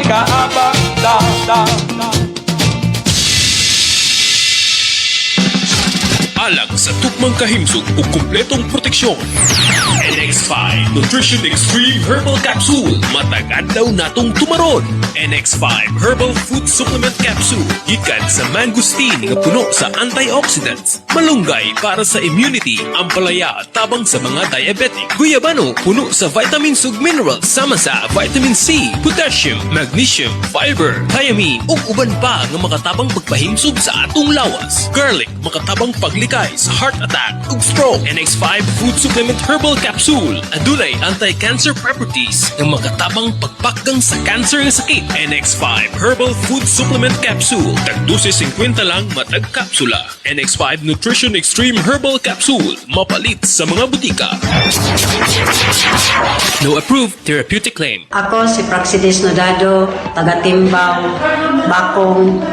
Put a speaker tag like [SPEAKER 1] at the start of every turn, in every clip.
[SPEAKER 1] kaabang
[SPEAKER 2] Alang sa tukmang kahimsog o kumpletong proteksyon. NX5 Nutrition Extreme Herbal Capsule. Matagad daw natong tumaron. NX5 Herbal Food Supplement Capsule. Gikan sa mangosteen nga puno sa antioxidants. Malunggay para sa immunity. Ampalaya tabang sa mga diabetic. Guyabano puno sa vitamins ug minerals sama sa vitamin C, potassium, magnesium, fiber, thiamine ug uban pa nga makatabang pagpahimsog sa atong lawas. Garlic makatabang paglikay sa heart attack ug stroke. NX5 Food Supplement Herbal Capsule adunay anti-cancer properties nga makatabang pagpakgang sa cancer nga sakit. NX5 Herbal Food Supplement Capsule tagdose 50 lang matag kapsula. NX5 Nutrition Extreme Herbal Capsule mapalit sa mga butika. No approved therapeutic claim.
[SPEAKER 3] Ako si Praxidis Nodado, taga Timbao, Bakong,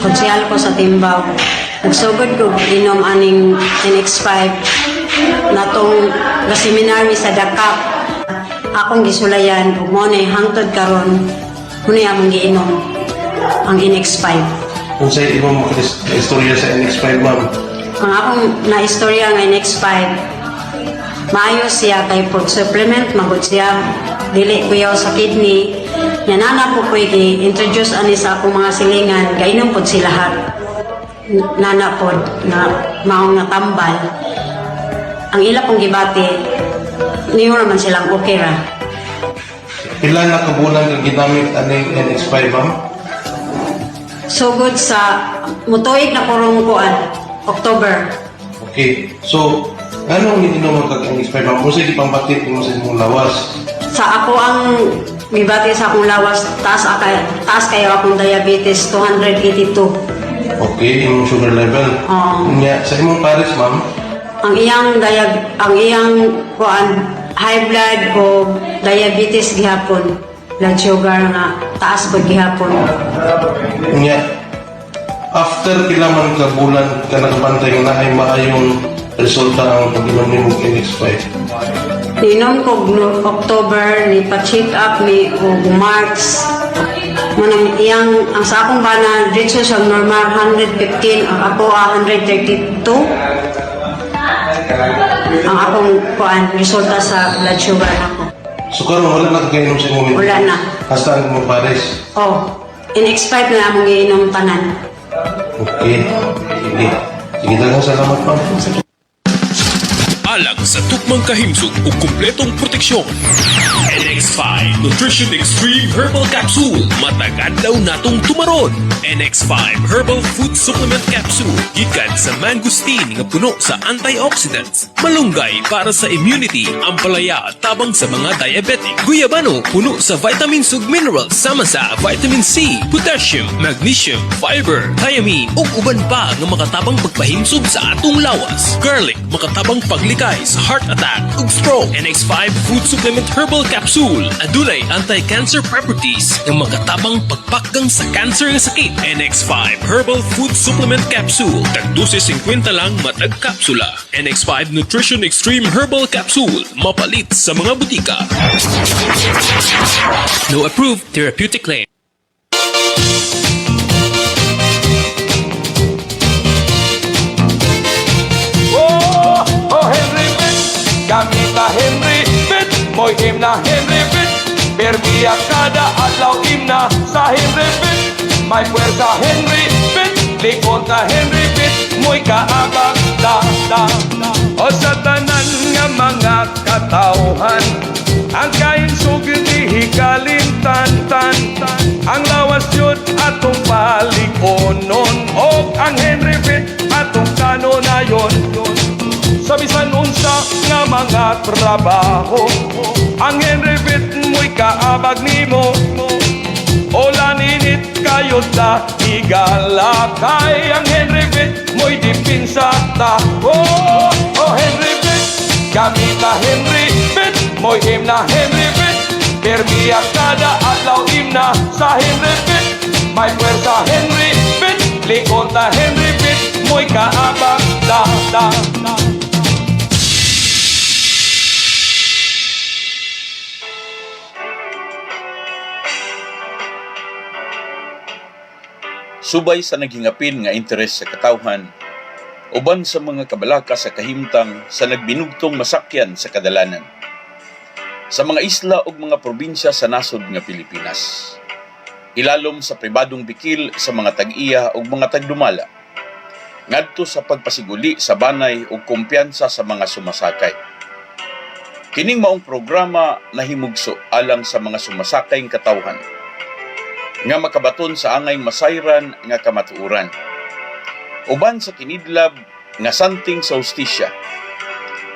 [SPEAKER 3] konsyal ko sa Timbao. Nagsugod ko inom aning NX5 na tong seminary sa Dakap. Akong gisulayan ug mo na hangtod karon muna among giinom ang NX5.
[SPEAKER 4] Kung sa imong istorya sa NX5, ma'am?
[SPEAKER 3] Ang akong na-istorya ng NX5, maayos siya kay food supplement, magod siya. Dili kuyaw sa kidney. Yanana po ko i-introduce ani sa akong mga silingan, gainom po sila lahat. Nana po na maong natambal. Ang ila pong gibati, niyo naman silang okay ra.
[SPEAKER 4] Ilan na kabulan kang ginamit aning NX5, ma'am?
[SPEAKER 3] Sugod sa mutuig na kurong kuan, October.
[SPEAKER 4] Okay. So, anong ininom kag NX5, ma'am? Kung sige pambatit mo sa imong lawas?
[SPEAKER 3] Sa ako ang gibati sa akong lawas, taas kayo akong diabetes, 282.
[SPEAKER 4] Okay, imong sugar level. Nya, sa imong pares, ma'am?
[SPEAKER 3] Ang iyang kuan, high blood o diabetes gihapon. Blood sugar nga taas pag gihapon.
[SPEAKER 4] Nya, after pila man ka bulan ka nagbantay na ay maayong resulta ang pag-inom ni mong NX5.
[SPEAKER 3] Inom ko no October, ni pa-check up ni og March. Manang ang sa akong bana dito sa normal 115, ang ako 132. Ang akong kuan resulta sa blood sugar nako.
[SPEAKER 4] So karon wala na kagainom sa imong
[SPEAKER 3] Wala na.
[SPEAKER 4] hasta ang imong pares.
[SPEAKER 3] Oh, NX5 na among giinom tanan.
[SPEAKER 4] Okay. Sige. Sige, daghang salamat, ma'am.
[SPEAKER 2] Alang sa tukmang kahimsog o kumpletong proteksyon. NX5 Nutrition Extreme Herbal Capsule. Matagad daw natong tumaron. NX5 Herbal Food Supplement Capsule. Gikan sa mangosteen nga puno sa antioxidants. Malunggay para sa immunity. Ampalaya tabang sa mga diabetic. Guyabano puno sa vitamins ug minerals sama sa vitamin C, potassium, magnesium, fiber, thiamine ug uban pa nga makatabang pagpahimsog sa atong lawas. Garlic makatabang paglikay sa heart attack ug stroke. NX5 Food Supplement Herbal Capsule adunay anti-cancer properties nga makatabang pagpakgang sa cancer nga sakit. NX5 Herbal Food Supplement Capsule tagdose 50 lang matag kapsula. NX5 Nutrition Extreme Herbal Capsule mapalit sa mga butika. No approved therapeutic claim.
[SPEAKER 1] Gamita Henry Fit, mo'y himna Henry Fit. Permiya kada adlaw himna sa Henry Fit. May puwersa Henry Fit, likod na Henry Fit. Mo'y kaabang o sa tanan nga mga katawhan. Ang kain sugid hikalimtan. Ang lawas yun atong palikonon. O ang Henry Fit atong kanonayon. Sa bisan unsa nga mga trabaho, ang Henry Fit mo'y kaabag nimo. O laninit kayo ta higala kay ang Henry Fit mo'y dipinsa ta. Oh Henry Fit, gamita Henry Fit, mo'y himna Henry Fit. Permiya kada adlaw himna sa Henry Fit. May puwersa Henry Fit, likod na Henry Fit, mo'y kaabag
[SPEAKER 5] subay sa naghingapin nga interes sa katawhan, uban sa mga kabalaka sa kahimtang sa nagbinugtong masakyan sa kadalanan, sa mga isla ug mga probinsya sa nasod nga Pilipinas, ilalom sa pribadong bikil sa mga tag-iya ug mga tagdumala, ngadto sa pagpasiguli sa banay ug kumpiyansa sa mga sumasakay. Kining maong programa nahimugso alang sa mga sumasakay katawhan, nga makabaton sa angay masayran nga kamatuoran, uban sa kinidlab nga santing sa hustisya.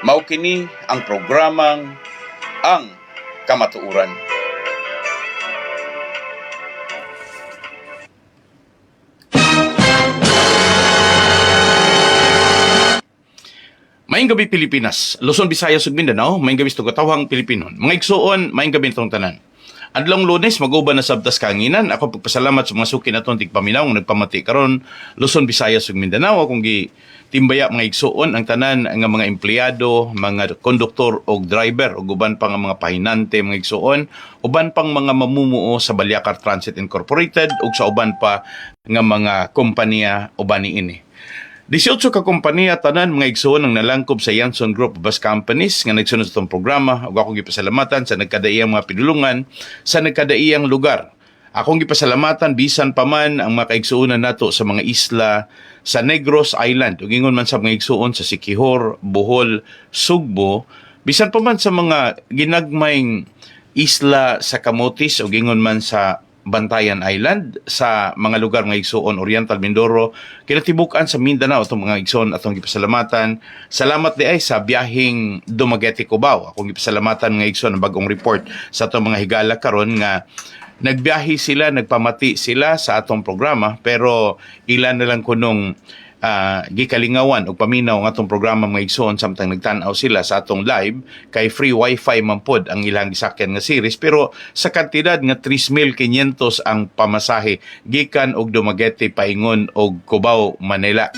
[SPEAKER 5] Mao kini ang programang Ang Kamatuoran.
[SPEAKER 6] Maayong gabi Pilipinas, Luzon, Visayas ug Mindanao, maayong gabi sa katawhang Pilipino. Mga igsuon, maayong gabi itong tanan. Adlong Lunes, mag-uban na sabtas kanginan. Ako pagpasalamat sa mga suki naton tigpaminaw nga nagpamati karon Luzon, Visayas ug Mindanao. Akong timbaya mga igsuon ang tanan nga mga empleyado, mga konduktor o driver ug uban pang mga pahinante mga igsuon, uban pang mga mamumuo sa Balyacar Transit Incorporated ug sa uban pa nga mga kompanya uban niini. 18 ka kompanya tanan mga igsuon ang nalangkob sa Yanson Group of Bus Companies nga nagsunod sa itong programa ug akong gipasalamatan sa nagkadaiyang mga pinulungan sa nagkadaiyang lugar. Akong gipasalamatan bisan pa man ang mga kaigsuonan nato sa mga isla sa Negros Island ug ingon man sa mga igsuon sa Siquijor, Bohol, Sugbo, bisan pa man sa mga ginagmayng isla sa Camotes ug ingon man sa Bantayan Island, sa mga lugar nga igsuon Oriental Mindoro, kinatibukan sa Mindanao itong mga igsuon atong gipasalamatan. Salamat di ay sa biyaheng Dumaguete Cubao. Akong gipasalamatan nga igsuon ang bagong report sa atong mga higala karon nga nagbiyahe sila, nagpamati sila sa atong programa, pero ilan na lang kunong gikalingawan o paminaw ng atong programa mga igsoon samtang nagtanaw sila sa atong live kay free wifi man pod ang ilang gisakyan nga series, pero sa kantidad nga 3,500 ang pamasahe gikan og Dumaguete paingon og Cubao, Manila.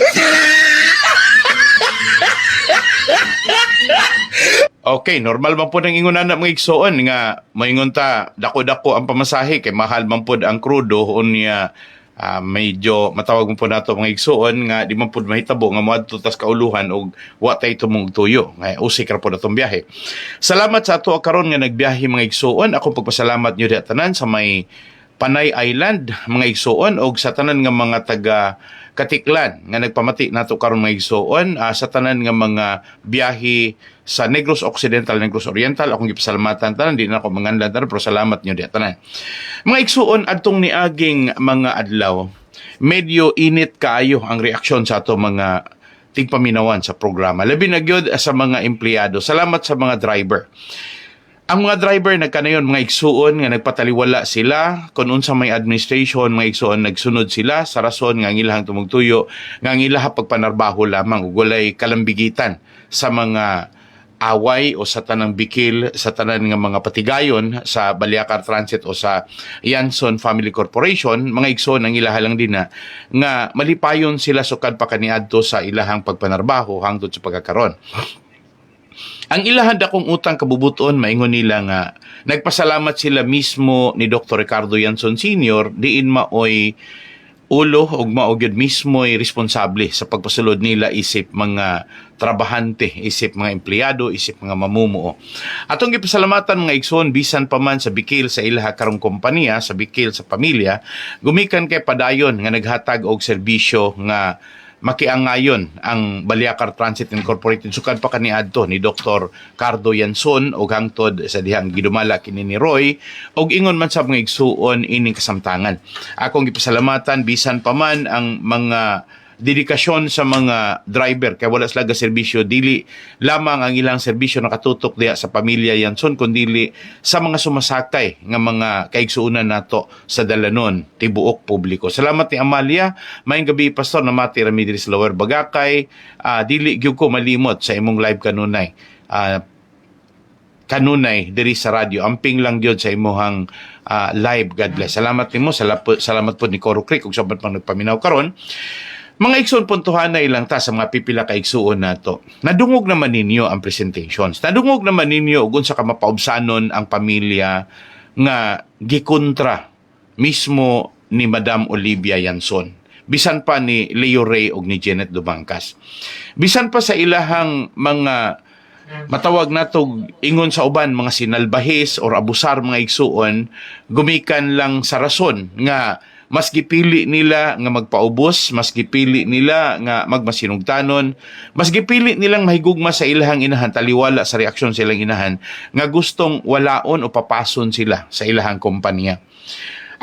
[SPEAKER 6] Okay, normal man po ang ingunan na mga igsoon nga maingon ta dako-dako ang pamasahe kay mahal man pod ang krudo unya. Medyo matawag mo po nato mga igsuon nga di man po mahitabo nga moadto tas kauluhan og wa tay tumong tuyo nga usik ra po natong biyahe. Salamat sa ato karon nga nagbiyahe mga igsuon. Ako pagpasalamat nyo di tanan sa may Panay Island mga igsuon og sa tanan nga mga taga Katiklan nga nagpamati nato karon mga igsuon, sa tanan nga mga biyahe sa Negros Occidental, Negros Oriental. Akong gipasalamatan tanan, di na ako manganlan tanan, pero salamat nyo di tanan. Mga igsuon, adtong niaging mga adlaw, medyo init kaayo ang reaksyon sa ato mga tigpaminawan sa programa. Labi na gyud sa mga empleyado. Salamat sa mga driver. Ang mga driver nagkanayon mga igsuon nga nagpataliwala sila kung unsa may administration mga igsuon nagsunod sila sa rason nga ilahang tumugtuyo nga ilang pagpanarbaho lamang ug walay kalambigitan sa mga away o sa tanang bikil sa tanan nga mga patigayon sa Balyacar Transit o sa Yanson Family Corporation. Mga igsoon ang ilaha lang din nga malipayon sila sukad pa kaniadto sa ilahang pagpanarbaho hangtod sa pagkakaron. Ang ilahan dakong utang kabubuton maingon nila nga nagpasalamat sila mismo ni Dr. Ricardo Yanson Sr. diin maoy ulo ug maogyod mismo'y responsable sa pagpasulod nila isip mga trabahante, isip mga empleyado, isip mga mamumuo. Atong gipasalamatan mga igsoon bisan pa man sa bikil sa ilaha karong kompanya, sa bikil sa pamilya, gumikan kay padayon nga naghatag og serbisyo nga makiangayon ang Balyacar Transit Incorporated sukad pa kaniadto ni Dr. Cardo Yanson og hangtod sa dihang gidumala kini ni Roy og ingon man sa mga igsuon ining kasamtangan. Akong gipasalamatan bisan pa man ang mga dedikasyon sa mga driver kay wala sila serbisyo, dili lamang ang ilang serbisyo nakatutok diha sa pamilya Yanson kundi sa mga sumasakay nga mga kaigsuunan nato sa dalanon tibuok publiko. Salamat ni Amalia, maayong gabi Pastor, namati ra mi diri sa Lower Bagakay. Dili gyud ko malimot sa imong live kanunay. Kanunay diri sa radyo, amping lang gyud sa imong live. God bless. Salamat nimo, salamat po ni Coro Creek ug sabat pang nagpaminaw karon. Mga igsoon puntuhanay lang ta sa mga pipila ka igsuon nato. Nadungog naman ninyo ang presentations. Nadungog naman ninyo ug unsa ka mapaubsanon ang pamilya nga gikontra mismo ni Madam Olivia Yanson. bisan pa ni Leo Ray ug ni Janet Dumangkas. Bisan pa sa ilahang mga matawag nato ingon sa uban mga sinalbahis or abusar mga igsuon, gumikan lang sa rason nga mas gipili nila nga magpaubos, mas gipili nila nga magmasinugtanon, mas gipili nilang mahigugma sa ilahang inahan, taliwala sa reaksyon sa ilang inahan, nga gustong walaon o papason sila sa ilahang kompanya.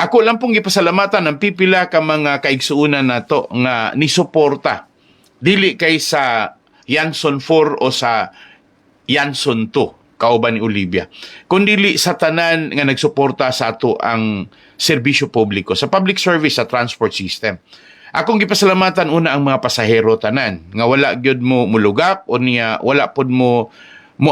[SPEAKER 6] Ako lang pong gipasalamatan ng pipila ka mga kaigsuunan nato nga nisuporta. Dili kay sa Yanson 4 o sa Yanson 2, kauban ni Olivia. Kundili sa tanan nga nagsuporta sa ato ang serbisyo publiko, sa public service sa transport system. Akong gipasalamatan una ang mga pasahero tanan nga wala gyud mo mulugak o niya wala pod mo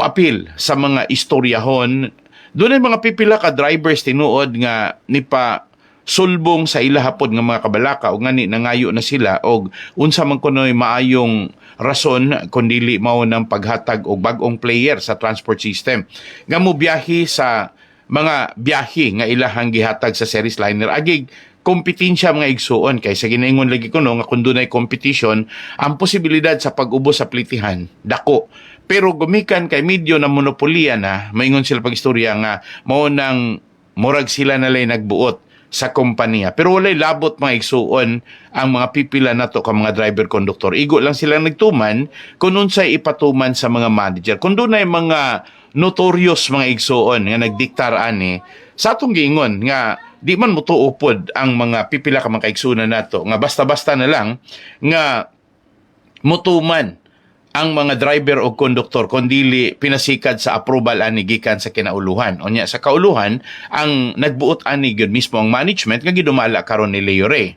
[SPEAKER 6] apil sa mga istoryahon. Doon ay mga pipila ka drivers tinuod nga nipa sulbong sa ilahapod nga mga kabalaka o ngani nangayo na sila og unsa man kunoy maayong rason kundili mao ng paghatag og bag-ong player sa transport system nga mo biyahe sa mga biyahe nga ilahang gihatag sa series liner agig kompetensya mga igsuon kay sa ginaingon lagi kuno nga kun dunay competition ang posibilidad sa pag-ubos sa plitihan dako. Pero gumikan kay medyo na monopoliya na maingon sila pagistorya nga mao nang murag sila nalay nagbuot sa kompanya. Pero walay labot mga igsuon ang mga pipila nato ka mga driver conductor. Igo lang sila nagtuman kung unsay ipatuman sa mga manager. Kung dunay mga notorious mga igsuon nga nagdiktar ani sa atong giingon nga di man mutuupod ang mga pipila ka mga kaigsuonan nato nga basta-basta na lang nga mutuman ang mga driver o konduktor kundili pinasikad sa approval ani gikan sa kinauluhan. Unya sa kauluhan ang nagbuot ani gyud mismo ang management nga gidumala karon ni Leo Ray.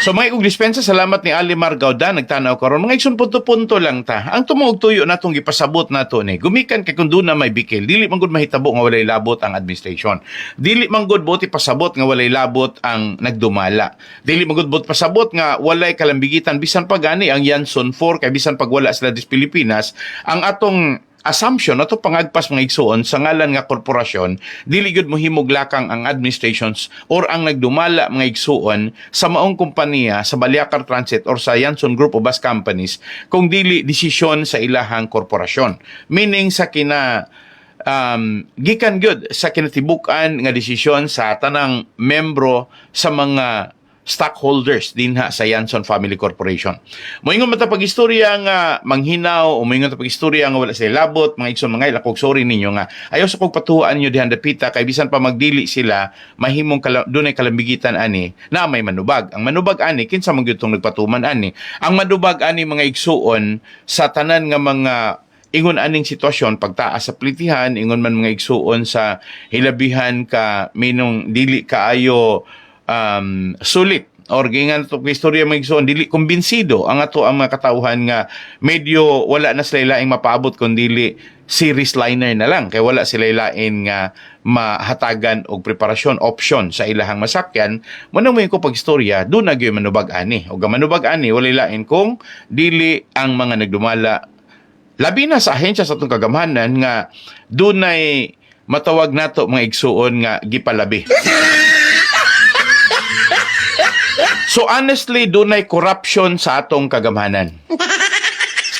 [SPEAKER 6] So mga kong dispensa, salamat ni Alimar Gauda, nagtanaw karon. Mga igsoon punto-punto lang ta. Ang tumuog tuyo natong gipasabot nato ni, gumikan kay kun na may bikil, dili man gud mahitabo nga walay labot ang administration. Dili man gud buti pasabot nga walay labot ang nagdumala. Dili man gud buti pasabot nga walay kalambigitan bisan pa gani ang Yanson 4 kay bisan pag wala sila dis Pilipinas, ang atong assumption ato pangagpas mga igsuon sa ngalan nga korporasyon dili gyud mohimog lakang ang administrations or ang nagdumala mga igsuon sa maong kompanya sa Baliakar Transit or sa Yanson Group of Bus Companies kung dili desisyon sa ilahang korporasyon, meaning sa gikan gyud sa kinatibuk-an nga desisyon sa tanang membro sa mga stockholders dinha sa Yanson Family Corporation. Moingon mata pag-istorya nga manghinaw o moingon ta pag-istorya nga wala sila labot, mga igsoon mga ilakog sorry ninyo nga ayaw sa kog patuan nyo dihan dapita kay bisan pa magdili sila mahimong dunay kalambigitan ani na may manubag. Ang manubag ani kinsa man gyud tong nagpatuman ani. Ang manubag ani mga igsuon sa tanan nga mga ingon aning sitwasyon pagtaas sa plitihan, ingon man mga igsuon sa hilabihan ka minong dili kaayo sulit or gingan to istorya mga igsoon dili kumbinsido ang ato ang mga katawhan nga medyo wala na sila laing mapaabot kun dili series liner na lang kay wala sila lain nga mahatagan og preparasyon option sa ilahang masakyan mo nang ko pag istorya do na gyud manubag ani og manubag ani wala lain kung dili ang mga nagdumala labi na sa ahensya sa atong kagamhanan nga dunay matawag nato mga igsuon nga gipalabi. So honestly, dunay corruption sa atong kagamhanan.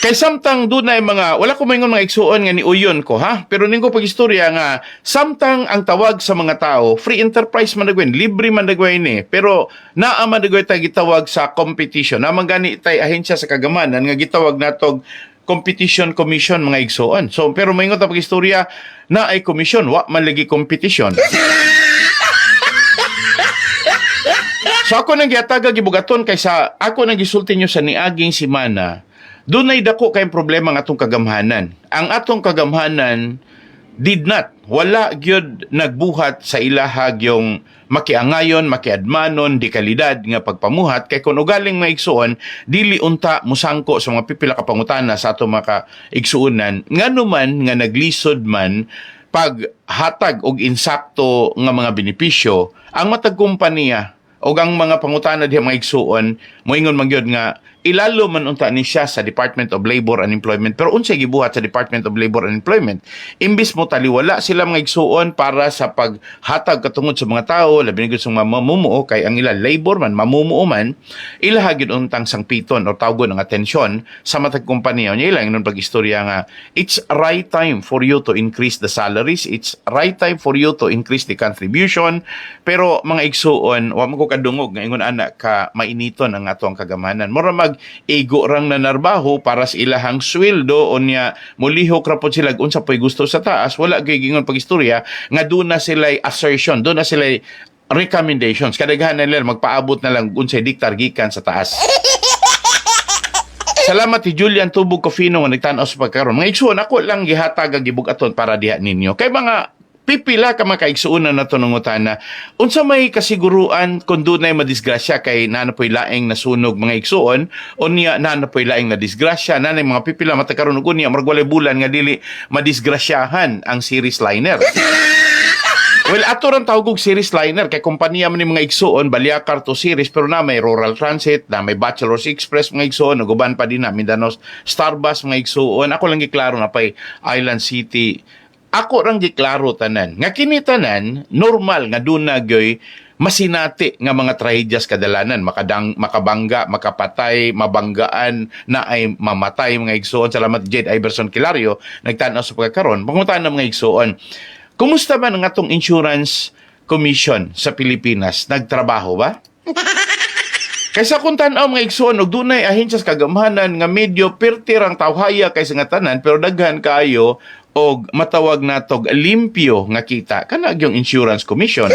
[SPEAKER 6] Kay samtang dunay mga, wala ko maingon mga igsuon nga ni uyon ko ha, pero ning ko pag-istorya nga, samtang ang tawag sa mga tao, free enterprise man nagwen, libre man nagwen ni, pero naa man nagwen tay gitawag sa competition. Naman gani tay ahensya sa kagamanan nga gitawag natog competition commission mga igsuon. So pero maingon ta pag-istorya na ay commission, wa man lagi competition. So ako nang giataga gibugaton kaysa ako nang gisulti nyo sa niaging simana, dunay dako kay problema ng atong kagamhanan. Ang atong kagamhanan did not, wala gyud nagbuhat sa ilahag yung makiangayon, makiadmanon, di kalidad nga pagpamuhat kay kung ugaling mga igsuon, dili unta musangko sa mga pipila ka pangutana sa atong mga igsuonan, nganuman nga naglisod man paghatag og insakto nga mga benepisyo ang matag kompanya o ang mga pangutana diha mga igsuon moingon man gyud nga ilalo man unta ni siya sa Department of Labor and Employment. Pero unsay gibuhat sa Department of Labor and Employment? Imbis mo taliwala sila mga igsuon para sa paghatag katungod sa mga tao, labi na sa mga mamumuo, kay ang ila labor man, mamumuo man, ilahagin untang sangpiton o tawgon ng atensyon sa matag kompanya. Niya ilang nun pag-istorya nga, it's right time for you to increase the salaries, it's right time for you to increase the contribution, pero mga igsuon, wa mo ko kadungog nga ingon anak ka mainiton ang ato ang kagamanan. Mura mag-igo rang nanarbaho para sa ilahang sweldo o niya mulihok rapod sila unsa po'y gusto sa taas, wala kay gingon pag-istorya nga doon na sila'y assertion, doon na sila'y recommendations. Kadaghan na nila magpaabot na lang unsay diktar gikan sa taas. Salamat ti Julian Tubog Cofino nga nagtan-aw sa pagkaron. Mga igsuon, ako lang gihatag ang gibugaton para diha ninyo. Kay mga pipila ka makaigsuunan na to nungutan na unsa may kasiguruan kung doon ay madisgrasya kay nanapoy laing nasunog mga igsuon o niya nanapoy laing na disgrasya nanay mga pipila matakaron og unya marag walay bulan nga dili madisgrasyahan ang series liner. Well, ato ran tawag series liner kay kompanya man ni mga igsuon Baliakar to series pero na may Rural Transit, na may Bachelor's Express mga igsuon, naguban pa din na Mindanao Starbus mga igsuon. Ako lang giklaro na pay Island City. Ako rang giklaro tanan. Nga kini tanan normal nga dun na gyoy masinati nga mga trahedyas kadalanan, makabangga, makapatay, mabanggaan na ay mamatay mga igsuon. Salamat Jade Iverson Kilario nagtanaw sa pagkakaron. Pangutan ng mga igsuon. Kumusta man ang atong Insurance Commission sa Pilipinas? Nagtrabaho ba? Kaysa kung tanaw mga igsoon, og dunay ahensya sa kagamahanan nga medyo pirtirang tawhaya kaysa nga tanan, pero daghan kaayo og matawag natog limpyo nga kita kana gyung Insurance Commission.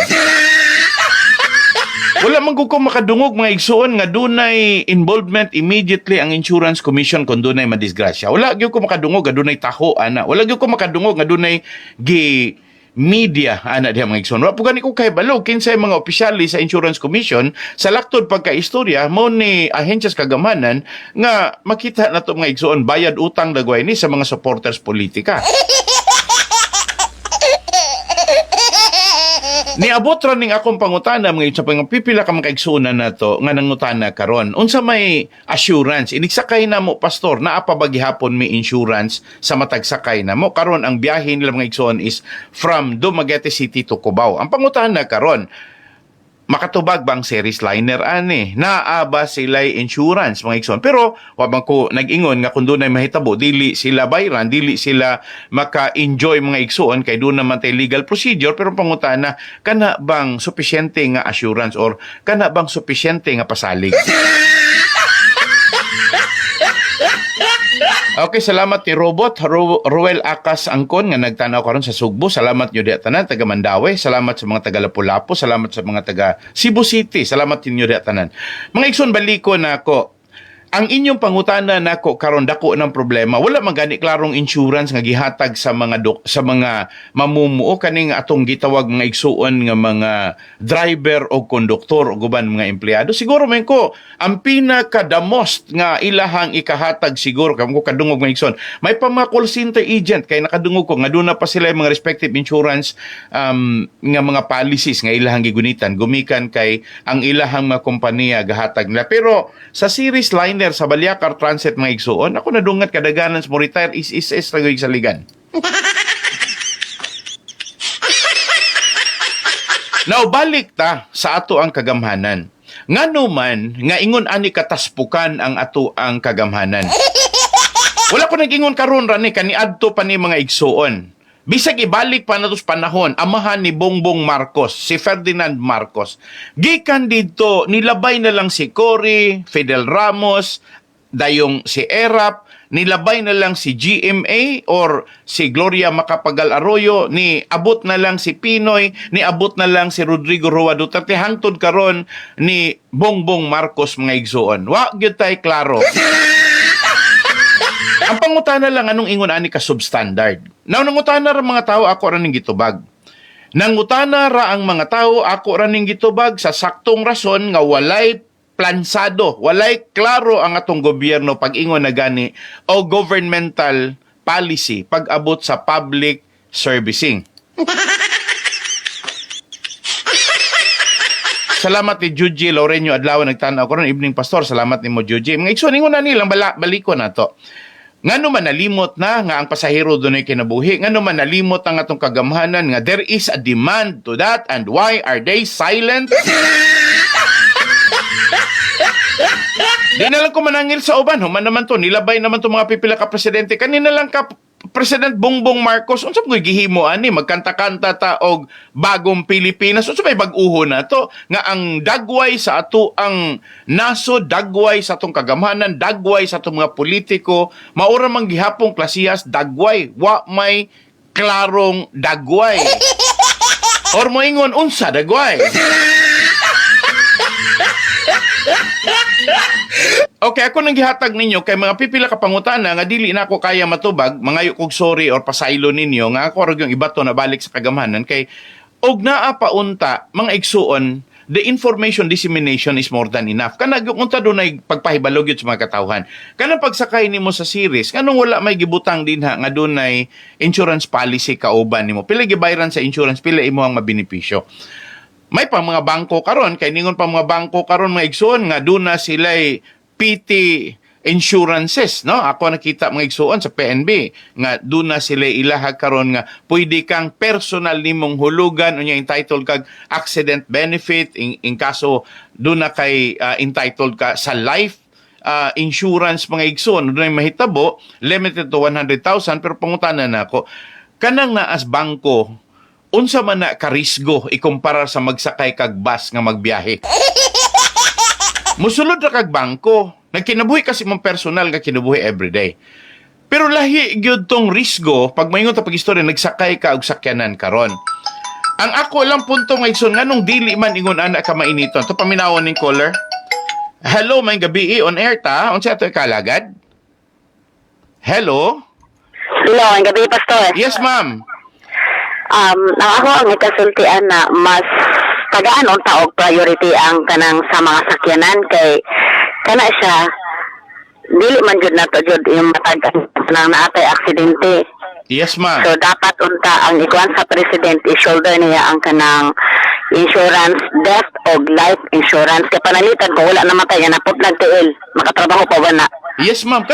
[SPEAKER 6] Wala man ko makadungog mga igsuon nga dunay involvement immediately ang Insurance Commission kung dunay madisgrasya. Wala gyud ko makadungog nga dunay taho ana. Wala gyud ko makadungog nga dunay media ana diha mga igsoon. Wa po gani ko kay balog kinsay mga opisyali sa Insurance Commission sa laktod pagkaistorya mo ni ahensyas kagamanan nga makita nato mga igsoon bayad utang dagway ni sa mga supporters politika. Niabot ra ning akong pangutana mga sa pipila ka mga kaigsuonan nato nga nangutana karon. Unsa may assurance inigsakay na mo pastor naa pa ba gihapon may insurance sa matag sakay na mo karon ang biyahe nila mga igsoon is from Dumaguete City to Cubao. Ang pangutana karon makatubag bang series liner ani naa ba sila'y insurance mga igsoon pero wa man ko nag-ingon nga kun dunay mahitabo dili sila bayran dili sila maka-enjoy mga igsoon kay doon naman tay legal procedure pero pangutana kana bang sufisyente nga assurance or kana bang sufisyente nga pasalig. Okay, salamat ni Robot Ruel Akas Angkon nga nagtanaw karon sa Sugbo. Salamat nyo di tanan taga Mandawi. Salamat sa mga taga Lapu-Lapu. Salamat sa mga taga Cebu City. Salamat ninyo di tanan. Mga igsoon baliko na ako. Ang inyong pangutana nako karon dako ng problema. Wala man gani klarong insurance nga gihatag sa mga sa mga mamumuo kaning atong gitawag mga igsuon nga mga driver o konduktor o guban mga empleyado. Siguro man ko ang pinaka the most nga ilahang ikahatag siguro kamo ko kadungog mga igsoon. May pa mga call center agent kay nakadungog ko nga doon na pa sila mga respective insurance nga mga policies nga ilahang gigunitan gumikan kay ang ilahang mga kompanya gahatag nila. Pero sa series line sa Baliakar Transit mga igsuon, ako nadungat kadaganan sa mo retire is ragoy sa ligan. Now, balik ta sa ato ang kagamhanan. Ngano man, nga ingon ani kataspukan ang ato ang kagamhanan. Wala ko nag-ingon karon rani kaniadto pa ni mga igsuon. Bisag ibalik pa na tos panahon, amahan ni Bongbong Marcos, si Ferdinand Marcos. Gikan dito, nilabay na lang si Cory, Fidel Ramos, dayong si Erap, nilabay na lang si GMA or si Gloria Macapagal Arroyo, ni abot na lang si Pinoy, ni abot na lang si Rodrigo Roa Duterte, hangtod karon ni Bongbong Marcos mga igsuon. Wa gyud tay klaro. Ang pangutana lang anong ingon ani ka substandard. Now nangutana ra mga tao ako ra ning gitubag. Nangutana ra ang mga tao ako ra ning gitubag sa saktong rason nga walay plansado, walay klaro ang atong gobyerno pag-ingon na gani o governmental policy pag-abot sa public servicing. Salamat ni Juji Lorenyo Adlaw nagtanaw ko ron evening pastor. Salamat nimo Juji. Mga igsoon ingon na nilang baliko na to. Ngano man nalimot na nga ang pasahero dunay kinabuhi, ngano man nalimot ang atong kagamhanan nga there is a demand to that, and why are they silent? Di na lang ko manangil sa uban, human naman to, nilabay naman to mga pipila ka presidente, kanina lang ka President Bongbong Marcos, unsa mo gihimo ani magkanta-kanta ta og bagong Pilipinas, unsa may bag-uho na to nga ang dagway sa ato ang naso, dagway sa atong kagamhanan, dagway sa atong mga politiko, maura man gihapong klasiyas dagway, wa may klarong dagway. Or moingon unsa dagway? Okay, ako nang gihatag ninyo kay mga pipila ka pangutana nga dili na ako kaya matubag, mangayo kog sorry or pasaylo ninyo nga ako ra yung ibato na balik sa kagamhanan kay og naa paunta mga igsuon, the information dissemination is more than enough. Kanang unta dunay pagpahibalog yun sa mga katawhan. Kanang pagsakay nimo sa series, kanang wala may gibutang dinha nga dunay insurance policy kauban nimo. Pila gibayran sa insurance, pila imo ang mabenepisyo. May pa mga bangko karon kay ningon pa mga bangko karon mga igsuon nga duna sila'y PT insurances, no? Ako nakita mga igsuon sa PNB nga duna sila ilahag karon nga pwede kang personal nimong hulugan unya entitled kag accident benefit in kaso duna kay entitled ka sa life insurance mga igsuon dunay mahitabo limited to 100,000 pero pangutana na ako kanang naas bangko unsa man na karisgo ikumpara sa magsakay kag bus nga magbiyahe. Musulod ra kag bangko. Nagkinabuhi kasi mong personal nga kinabuhi everyday. Pero lahi gyud tong risgo pag maingon ta pag-istorya nagsakay ka og sakyanan karon. Ang ako lang punto nga igsoon nganong dili man ingon ana ka mainiton. To paminawon ning caller. Hello, may gabi on air ta. Unsa ato kalagad? Hello?
[SPEAKER 7] Hello, ang gabi, Pastor.
[SPEAKER 6] Yes, ma'am.
[SPEAKER 7] Ako ang ikasultian na mas tagaan unta og priority ang kanang sa mga sakyanan kay kana siya dili man jud nato jud yung matag nang naatay aksidente.
[SPEAKER 6] Yes, ma'am.
[SPEAKER 7] So dapat unta ang ikuan sa president i-shoulder niya ang kanang insurance, death o life insurance kay panalitan kung wala namatay nga naputlag tiil makatrabaho pa ba na.
[SPEAKER 6] Yes, ma'am.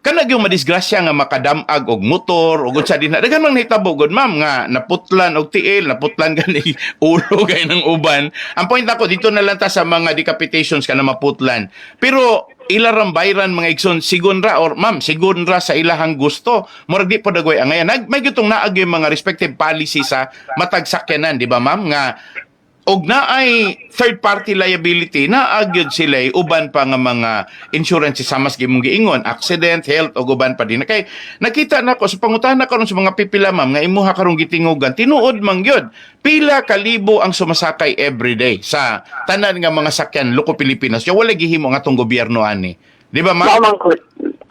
[SPEAKER 6] Kanag yung madisgrasya nga makadamag og motor og unsa din. Dagan man nahitabo gud, ma'am, nga naputlan og tiil, naputlan gani ulo gay ng uban. Ang point ako dito na lang ta sa mga decapitations kana maputlan. Pero ilarang bayran mga igsoon sigunra or ma'am sigunra sa ilahang gusto. Murag di pa dagoy ang ngayon. May gutong naag yung mga respective policy sa matag sakyanan, di ba, ma'am, nga og naay third party liability na agyod sila uban pa nga mga insurance sa mas gimong giingon accident health og uban pa din kay nakita nako sa pangutana karon sa mga pipila ma'am nga imuha karong gitingugan tinuod man gyud pila kalibo ang sumasakay everyday sa tanan nga mga sakyan loko Pilipinas yo wala gihimo nga tong gobyerno ani di ba ma'am?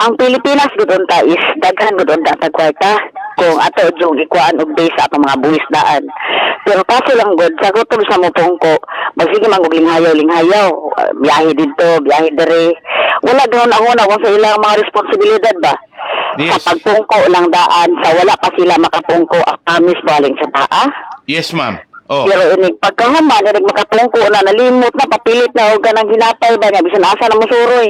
[SPEAKER 7] Ang Pilipinas gud unta is daghan gud unta sa kwarta kung ato yung ikuan og base sa atong mga buwisdaan. Pero kaso lang gud sa gutom sa mupungko, magsige man og linghayaw, biyahe dito, biyahe dere. Wala daw na una kung sa ilang mga responsibilidad ba.
[SPEAKER 6] Yes.
[SPEAKER 7] Sa pagpungko lang daan, sa wala pa sila makapungko ang amis baling sa taa.
[SPEAKER 6] Yes, ma'am. Oh.
[SPEAKER 7] Pero inig pagkahuman, inig makapungko na, nalimot na, papilit na, huwag ka ng ginapay ba nga, bisan asa na musuroy.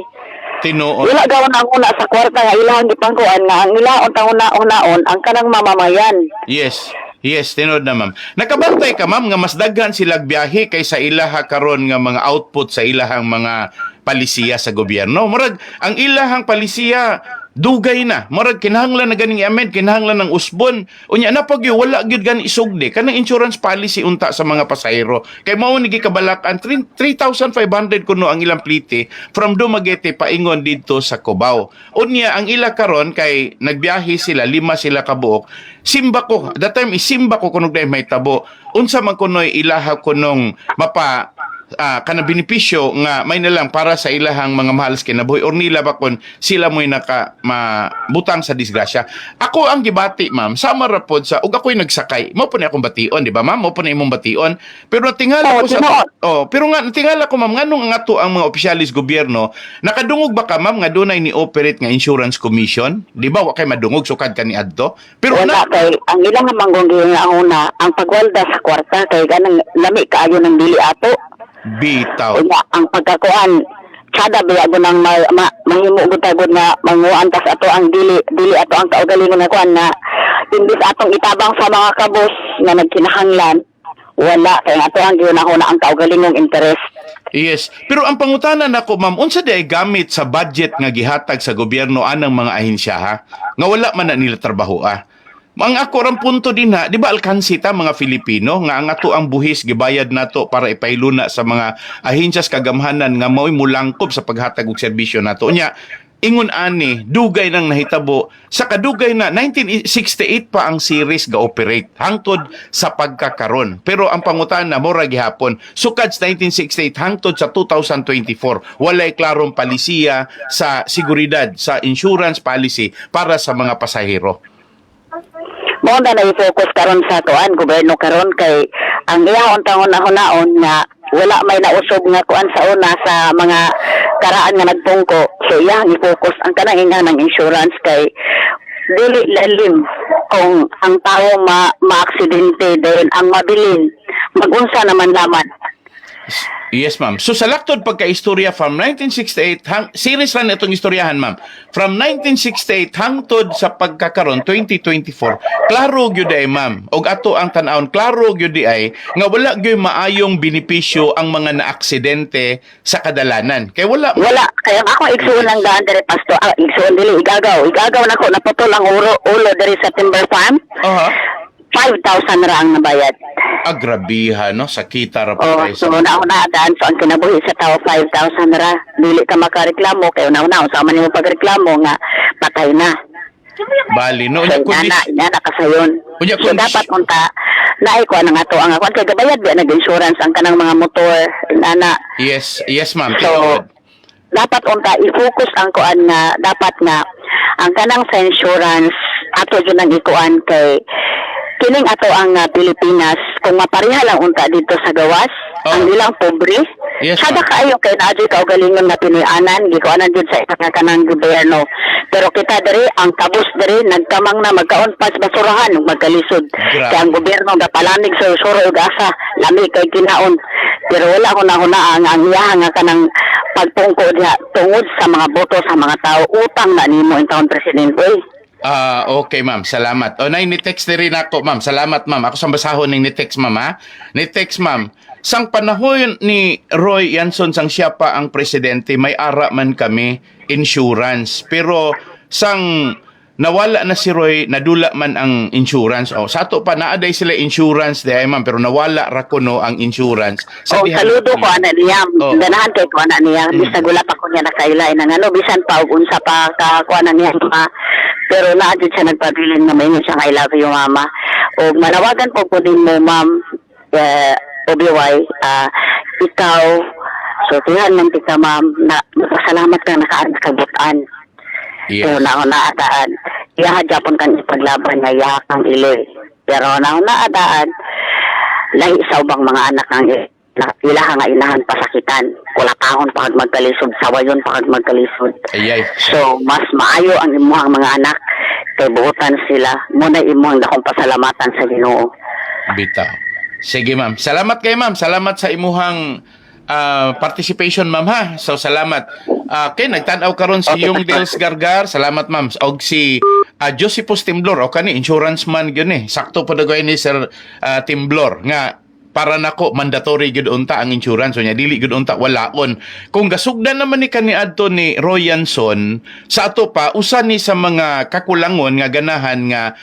[SPEAKER 6] Tinuod.
[SPEAKER 7] Wala gawon ang una sa kwarta nga ilahang gipangkuan nga ang ilaon taon-naon ang kanang mamamayan.
[SPEAKER 6] Yes. Yes, tinuod na ma'am. Nakabantay ka ma'am nga mas daghan silang biyahe kaysa ilaha karon nga mga output sa ilahang mga palisiya sa gobyerno. Murag ang ilahang palisiya dugay na. Murag kinahanglan na ganing amend, kinahanglan ng usbon. Unya na pag wala gyud gani isugdi kanang insurance policy unta sa mga pasahero. Kay mao ni gikabalakan 3,500 kuno ang ilang plite from Dumaguete paingon didto sa Cubao. Unya ang ila karon kay nagbiyahe sila 5 sila kabuok. Simba ko, that time isimba ko kunog day may tabo. Unsa man kunoy ilaha kunong mapa kana benepisyo nga may nalang para sa ilahang mga mahal sa kinabuhi or nila ba kung sila mo'y mabutang sa disgrasya. Ako ang gibati, ma'am, sama rapod sa, ug ako'y nagsakay. Mao po na akong bation, di ba, ma'am? Mao po na imong bation. Pero natingala ko sa... pero nga, natingala ko, ma'am, nganong nga to ang mga opisyalis gobyerno, nakadungog ba ka, ma'am, nga dunay ni-operate nga insurance commission? Di ba, wakay madungog, sukad ka ni adto? Pero
[SPEAKER 7] wala kay, ang ilang manggong nga una, ang pagwalda sa kwarta, kay ganang lami kaayo ng dili ato.
[SPEAKER 6] Bitaw.
[SPEAKER 7] Unya, ang pagkakuan, kada biya ko nang mahimo ko tayo nga manguan tas ato ang dili ato ang kaugalingon nga kuan na imbis atong itabang sa mga kabos nga nagkinahanglan, wala kay ato ang ginahuna ang kaugalingong interest.
[SPEAKER 6] Yes. Pero ang pangutanan nako, ma'am, unsa di ay gamit sa budget nga gihatag sa gobyerno anang mga ahensya ha? Nga wala man na nila trabaho Ang ako rang punto din ha, di ba alkansi ta mga Filipino nga ang ato ang buhis gibayad nato para ipailuna sa mga ahensyas kagamhanan nga mao'y mulangkob sa paghatag og serbisyo nato. Nya ingon ani dugay nang nahitabo sa kadugay na 1968 pa ang series ga operate hangtod sa pagkakaron, pero ang pangutana mora gihapon sukad sa 1968 hangtod sa 2024 walay klarong palisiya sa seguridad sa insurance policy para sa mga pasahero.
[SPEAKER 7] Mo na i-focus karon sa kuan gobyerno karon kay ang iyahon taon-hunaon nga wala may nausog nga kuan sa una sa mga karaan nga nagtungko. So iyang i-focus ang kanang ng insurance kay dili lalim kung ang tao maaksidente dahil ang mabilin magunsa naman laman.
[SPEAKER 6] Yes, ma'am. So sa laktod pagkaistorya from 1968 series lang itong istoryahan, ma'am. From 1968 hangtod sa pagkakaron 2024, klaro gyud ay, ma'am. Og ato ang tan-awon, klaro gyud ay nga wala gyud maayong benepisyo ang mga naaksidente sa kadalanan. Kay wala
[SPEAKER 7] Kaya ako igsuon lang daan diri pasto. Igsuon dili igagaw nako naputol ang ulo diri sa timber farm. 5,000 ra ang nabayad.
[SPEAKER 6] Agrabiha, no? Sakita ra
[SPEAKER 7] Oh,
[SPEAKER 6] pa tayo
[SPEAKER 7] so
[SPEAKER 6] sa...
[SPEAKER 7] nauna-daan, so ang kinabuhi sa tao 5,000 ra. Dili ka makareklamo kay una-una sa man nimo pagreklamo nga patay na.
[SPEAKER 6] Bali, no?
[SPEAKER 7] So ina kasayon.
[SPEAKER 6] Unya,
[SPEAKER 7] So dapat unta naiko ang ato ang akuan kay gabayad ba nag-insurance ang kanang mga motor inana.
[SPEAKER 6] Yes, ma'am.
[SPEAKER 7] So dapat unta i-focus ang kuan nga dapat nga ang kanang sa insurance ato jud ang ikuan kay kining ato ang Pilipinas kung mapareha lang unta dito sa gawas ang ilang pobre
[SPEAKER 6] Yes,
[SPEAKER 7] sada
[SPEAKER 6] ma'am.
[SPEAKER 7] kaayo kay naadyo kaugalingon na pinianan gikuanan jud sa isa ka kanang gobyerno pero kita diri ang kabus diri nagkamang na magkaon pas basurahan ug magkalisod
[SPEAKER 6] Grabe.
[SPEAKER 7] kay ang gobyerno gapalamig sa usuro ug asa lami kay kinaon pero wala ko na ang iyaha nga kanang pagtungko diha tungod sa mga boto sa mga tao utang na nimo in taon presidente.
[SPEAKER 6] Okay, ma'am. Salamat. O, ni-text na rin ako, ma'am. Salamat, ma'am. Ako sa basahon ng ni-text, ma'am, ha? Ni-text, ma'am. Sang panahon ni Roy Yanson, sang siya pa ang presidente, may ara man kami insurance. Pero sang nawala na si Roy, nadula man ang insurance. O, sa ato pa, naaday sila insurance, di ay, ma'am. Pero nawala ra kuno ang insurance.
[SPEAKER 7] Saludo ko ana niya.
[SPEAKER 6] Oh.
[SPEAKER 7] Ganahan kay ko ana niya. Bisag wala pa ko niya nakailay ng bisan pa og unsa pa ka kuan niya pero naadyo siya nagpabilin na may siya I love you mama. O manawagan po din mo ma'am OBY ikaw so tiyan man tika ma'am na pasalamat ka nakaarga kabutan.
[SPEAKER 6] Yes.
[SPEAKER 7] So naadaan iya Japon kan ipaglaban nga iya kang iloy. Pero naadaan lahi sa ubang mga anak ng ilaha nga inahan pasakitan kulakahon pagad magkalisod sawayon pagad magkalisod.
[SPEAKER 6] Ayay.
[SPEAKER 7] So mas maayo ang imuhang mga anak kay buutan sila muna imuhang dakong pasalamatan sa Ginoo.
[SPEAKER 6] Bitaw. Sige, ma'am. Salamat kay ma'am. Salamat sa imuhang participation, ma'am, ha? So, salamat. Okay, nagtanaw karon si Yung Dels Gargar. Salamat, ma'am. Og si Joseph Timblor. O kani, insurance man yun eh. Sakto pa dagoy ni Sir Timblor. Nga, para nako mandatory gud unta ang insurance so nya dili gud unta walaon kung gasugdan naman ni kaniadto ni Roy Yanson sa ato pa usa ni sa mga kakulangon nga ganahan nga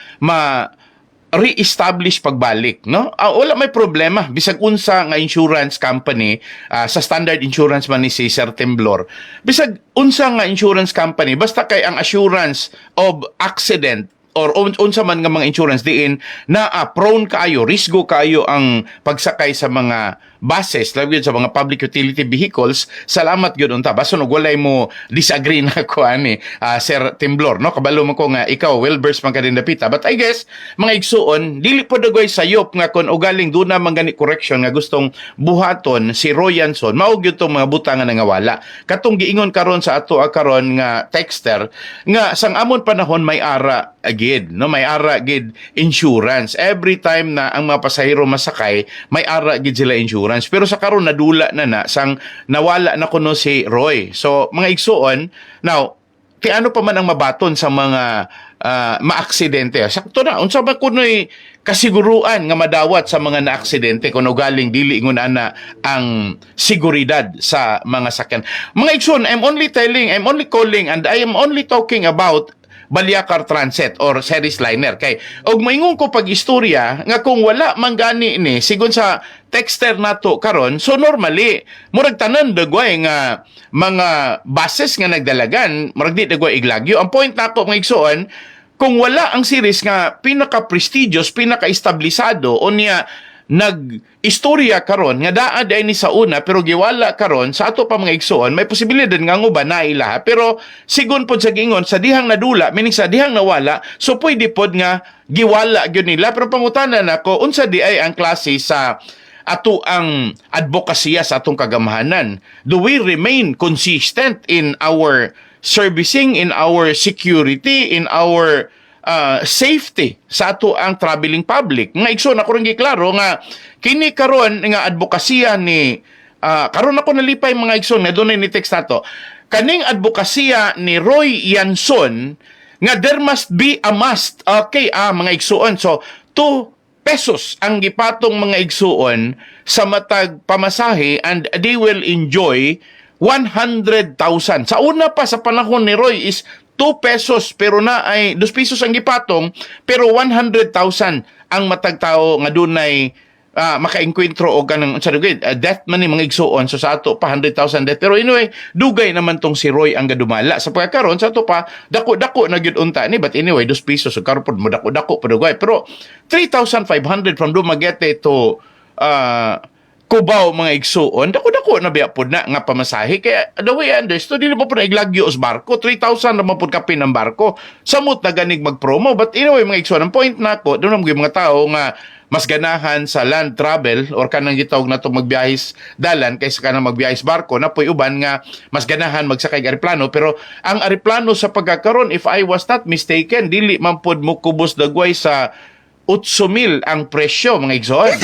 [SPEAKER 6] re-establish pagbalik, no? Wala may problema bisag unsa nga insurance company sa standard insurance man ni si Sir Temblor. Bisag unsa nga insurance company basta kay ang assurance of accident or unsa man nga mga insurance diin na prone kaayo, risgo kaayo ang pagsakay sa mga buses, labi sa mga public utility vehicles, salamat gyud unta. Baso og walay mo disagree na ko ani Sir Timblor, no? Kabalo man ko nga ikaw well versed man ka din dapita. But I guess mga igsuon dili pa dagoy sayop nga kon ugaling duna man gani correction nga gustong buhaton si Roy Yanson, mao gyud tong mga butang nga nangawala. Katong giingon karon sa ato karon nga texter nga sang amon panahon may ara agi gid, no? May ara gid insurance. Every time na ang mga pasahero masakay, may ara gid sila insurance. Pero sa karon nadula na sang nawala na kuno si Roy. So mga igsuon, now kay ano pa man ang mabaton sa mga maaksidente. Sakto na unsa ba kunoy kasiguruan nga madawat sa mga naaksidente kuno galing dili ingon ana ang seguridad sa mga sakyan. Mga igsoon, I'm only calling and I am only talking about Balyacar Transit or Series Liner kay og moingon ko pag istorya nga kung wala man gani ni sigon sa texter nato karon, so normally murag tanan dagway nga mga buses nga nagdalagan murag di dagway iglagyo. Ang point nako mga igsoon, kung wala ang series nga pinaka-prestigious, pinaka-establisado o niya nag-istorya karon nga daa day ni sa una pero giwala karon sa ato pa mga igsoon, may posibilidad nga nguban na ilaha. Pero sigon pod sa gingon sa dihang nadula, meaning sa dihang nawala, so pwede pod nga giwala gyud nila. Pero pangutanan nako unsa di ay ang klase sa ato ang advokasya sa atong kagamahanan? Do we remain consistent in our servicing, in our security, in our safety sa ato ang traveling public? Nga igsoon ako rin giklaro nga kini karon nga advokasya ni karon ako nalipay mga igsoon nga dunay ni text nato kaning advokasya ni Roy Yanson nga there must be a must. Okay, mga igsoon, so 2 pesos ang gipatong mga igsuon sa matag pamasahe and they will enjoy 100,000. Sa una pa sa panahon ni Roy is 2 pesos pero na ay 2 pesos ang gipatong pero 100,000 ang matag tao nga dunay makaengkwentro og kanang death man ni mga igsuon. So sa ato pa 100,000 death, pero anyway dugay naman tong si Roy ang gadumala sa pagkakaroon sa ato pa dako-dako na gyud unta ni, but anyway 2 pesos so karon pod mo dako-dako pa dugay, pero 3,500 from Dumaguete to Cubao mga igsuon, dako-dako na biya pod na nga pamasahe. Kaya the way I understood, dili mo po na iglagyo os barko, 3,000 naman po kapin ng barko, samot na ganig mag-promo. But anyway mga igsuon, ang point na ko doon mga mga tao nga mas ganahan sa land travel or kanang gitawag na itong magbiyahis dalan kaysa kanang magbiyahis barko, na po'y uban nga mas ganahan magsakay aeroplano. Pero ang aeroplano sa pagkakaroon, if I was not mistaken, dili man pod mo kubos dagway sa 8,000 ang presyo mga igsuon.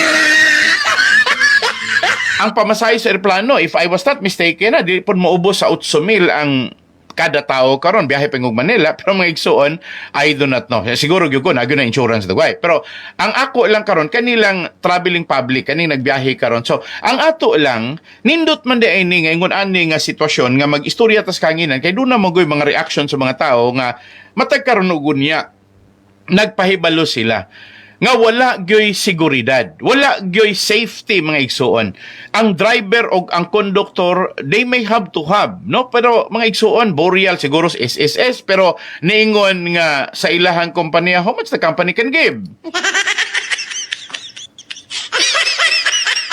[SPEAKER 6] Ang pamasahe sa aeroplano, if I was not mistaken, di po maubos sa 8,000 ang kada tao karon biyahe pangog Manila. Pero mga igsuon, I do not know. Siguro gyud ko nagyo na insurance dagway. Pero ang ako lang karon kanilang traveling public kani nagbiyahe karon. So ang ato lang nindot man di ini nga ingon ani nga sitwasyon nga mag-istorya tas kanginan kay do na magoy mga reaction sa mga tao nga matag karon og unya nagpahibalo sila nga wala gyoy seguridad, wala gyoy safety mga igsuon. Ang driver o ang conductor, they may have to have, no? Pero mga igsuon, Boreal siguro SSS, pero niingon nga sa ilahang kompanya, how much the company can give?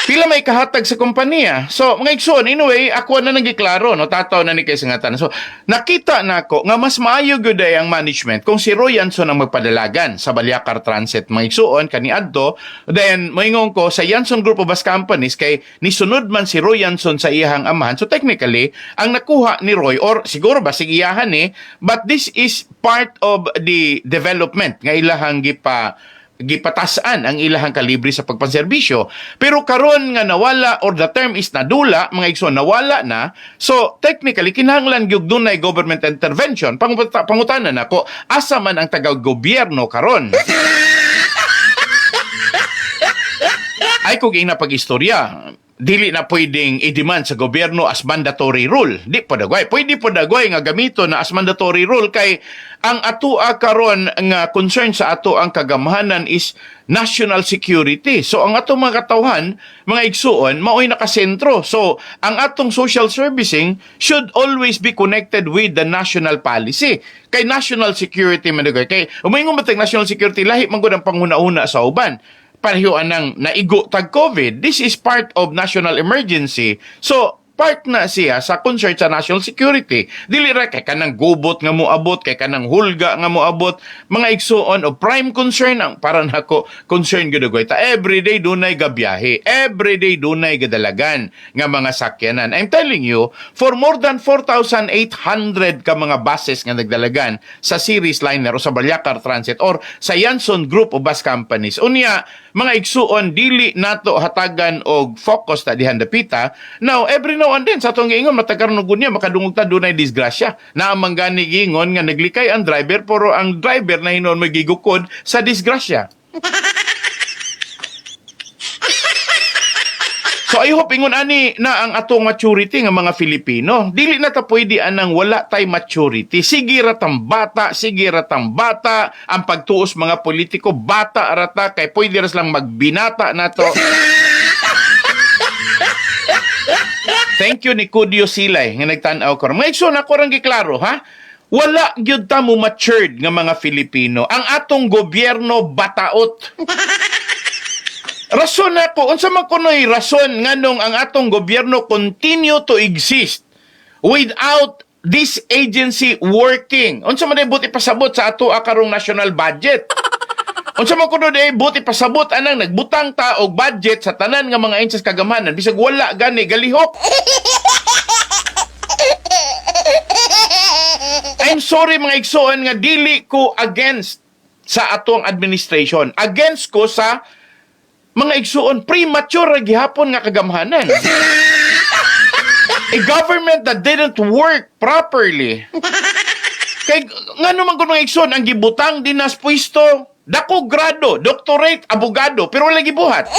[SPEAKER 6] Pila may kahatag sa kompanya. So, mga igsoon, anyway, ako na nagiklaro, no? Tataw na ni kay singatan. So, nakita na ako nga mas maayo gyud ang management kung si Roy Yanson ang magpadalagan sa Balyacar Transit, mga igsoon, kaniadto. Then, moingon ko sa Yanson Group of Bus Companies kay nisunod man si Roy Yanson sa iyahang amahan. So, technically, ang nakuha ni Roy, or siguro ba sigiyahan but this is part of the development nga ilahang gipatasan ang ilahang kalibre sa pagpanserbisyo. Pero karon nga nawala, or the term is nadula, mga igsoon, nawala na. So technically kinahanglan gyud dunay government intervention. Pangutanan nako, asa man ang taga-gobyerno karon? Ay kung ina pag-istorya, dili na pwedeng i-demand sa gobyerno as mandatory rule. Di po dagway. Pwede po dagway nga gamito na as mandatory rule kay ang ato karon nga concern sa ato ang kagamahanan is national security. So ang atong mga katawhan, mga igsuon, mao'y nakasentro. So ang atong social servicing should always be connected with the national policy. Kay national security man dagway. Kay umingon ba tayong national security, lahi man gud ang panghuna-una sa uban. Pareho anang naigo tag COVID. This is part of national emergency. So, part na siya sa concern sa national security. Dili ra kay kanang gubot nga moabot, kay kanang hulga nga moabot, mga igsuon o prime concern ang para nako concern gyud ta. Everyday dunay gabiyahe, everyday dunay gadalagan nga mga sakyanan. I'm telling you, for more than 4,800 ka mga buses nga nagdalagan sa series liner o sa Balyacar Transit or sa Yanson Group of Bus Companies. Unya, mga igsuon dili nato hatagan og focus ta dihan dapita. Now every now and then sa atong giingon matagarnugod niya makadungog ta dunay disgrasya na ang manggani giingon nga naglikay ang driver pero ang driver na hinon magigukod sa disgrasya. So I hope ingon ani na ang atong maturity nga mga Filipino. Dili na ta pwede anang wala tay maturity. Sige ratang bata, ang pagtuos mga politiko bata rata kay pwede ras lang magbinata nato. Thank you ni Kudio Silay nga nagtan-aw ko. Mga igsoon ako rang giklaro ha. Wala gyud ta mo matured nga mga Filipino. Ang atong gobyerno bataot. Rason ako, unsa man kunoy rason nganong ang atong gobyerno continue to exist without this agency working. Unsa man buti pasabot sa ato karong national budget. Unsa man kunoy buti pasabot anang nagbutang ta og budget sa tanan nga mga agencies kagamanan bisag wala gani galihok. I'm sorry mga igsoon nga dili ko against sa atong administration. Against ko sa mga igsuon, premature gihapon nga kagamhanan. A government that didn't work properly. Kay nga naman kung mga igsuon, ang gibutang dinas pwesto, dako grado, doctorate, abogado, pero wala gibuhat.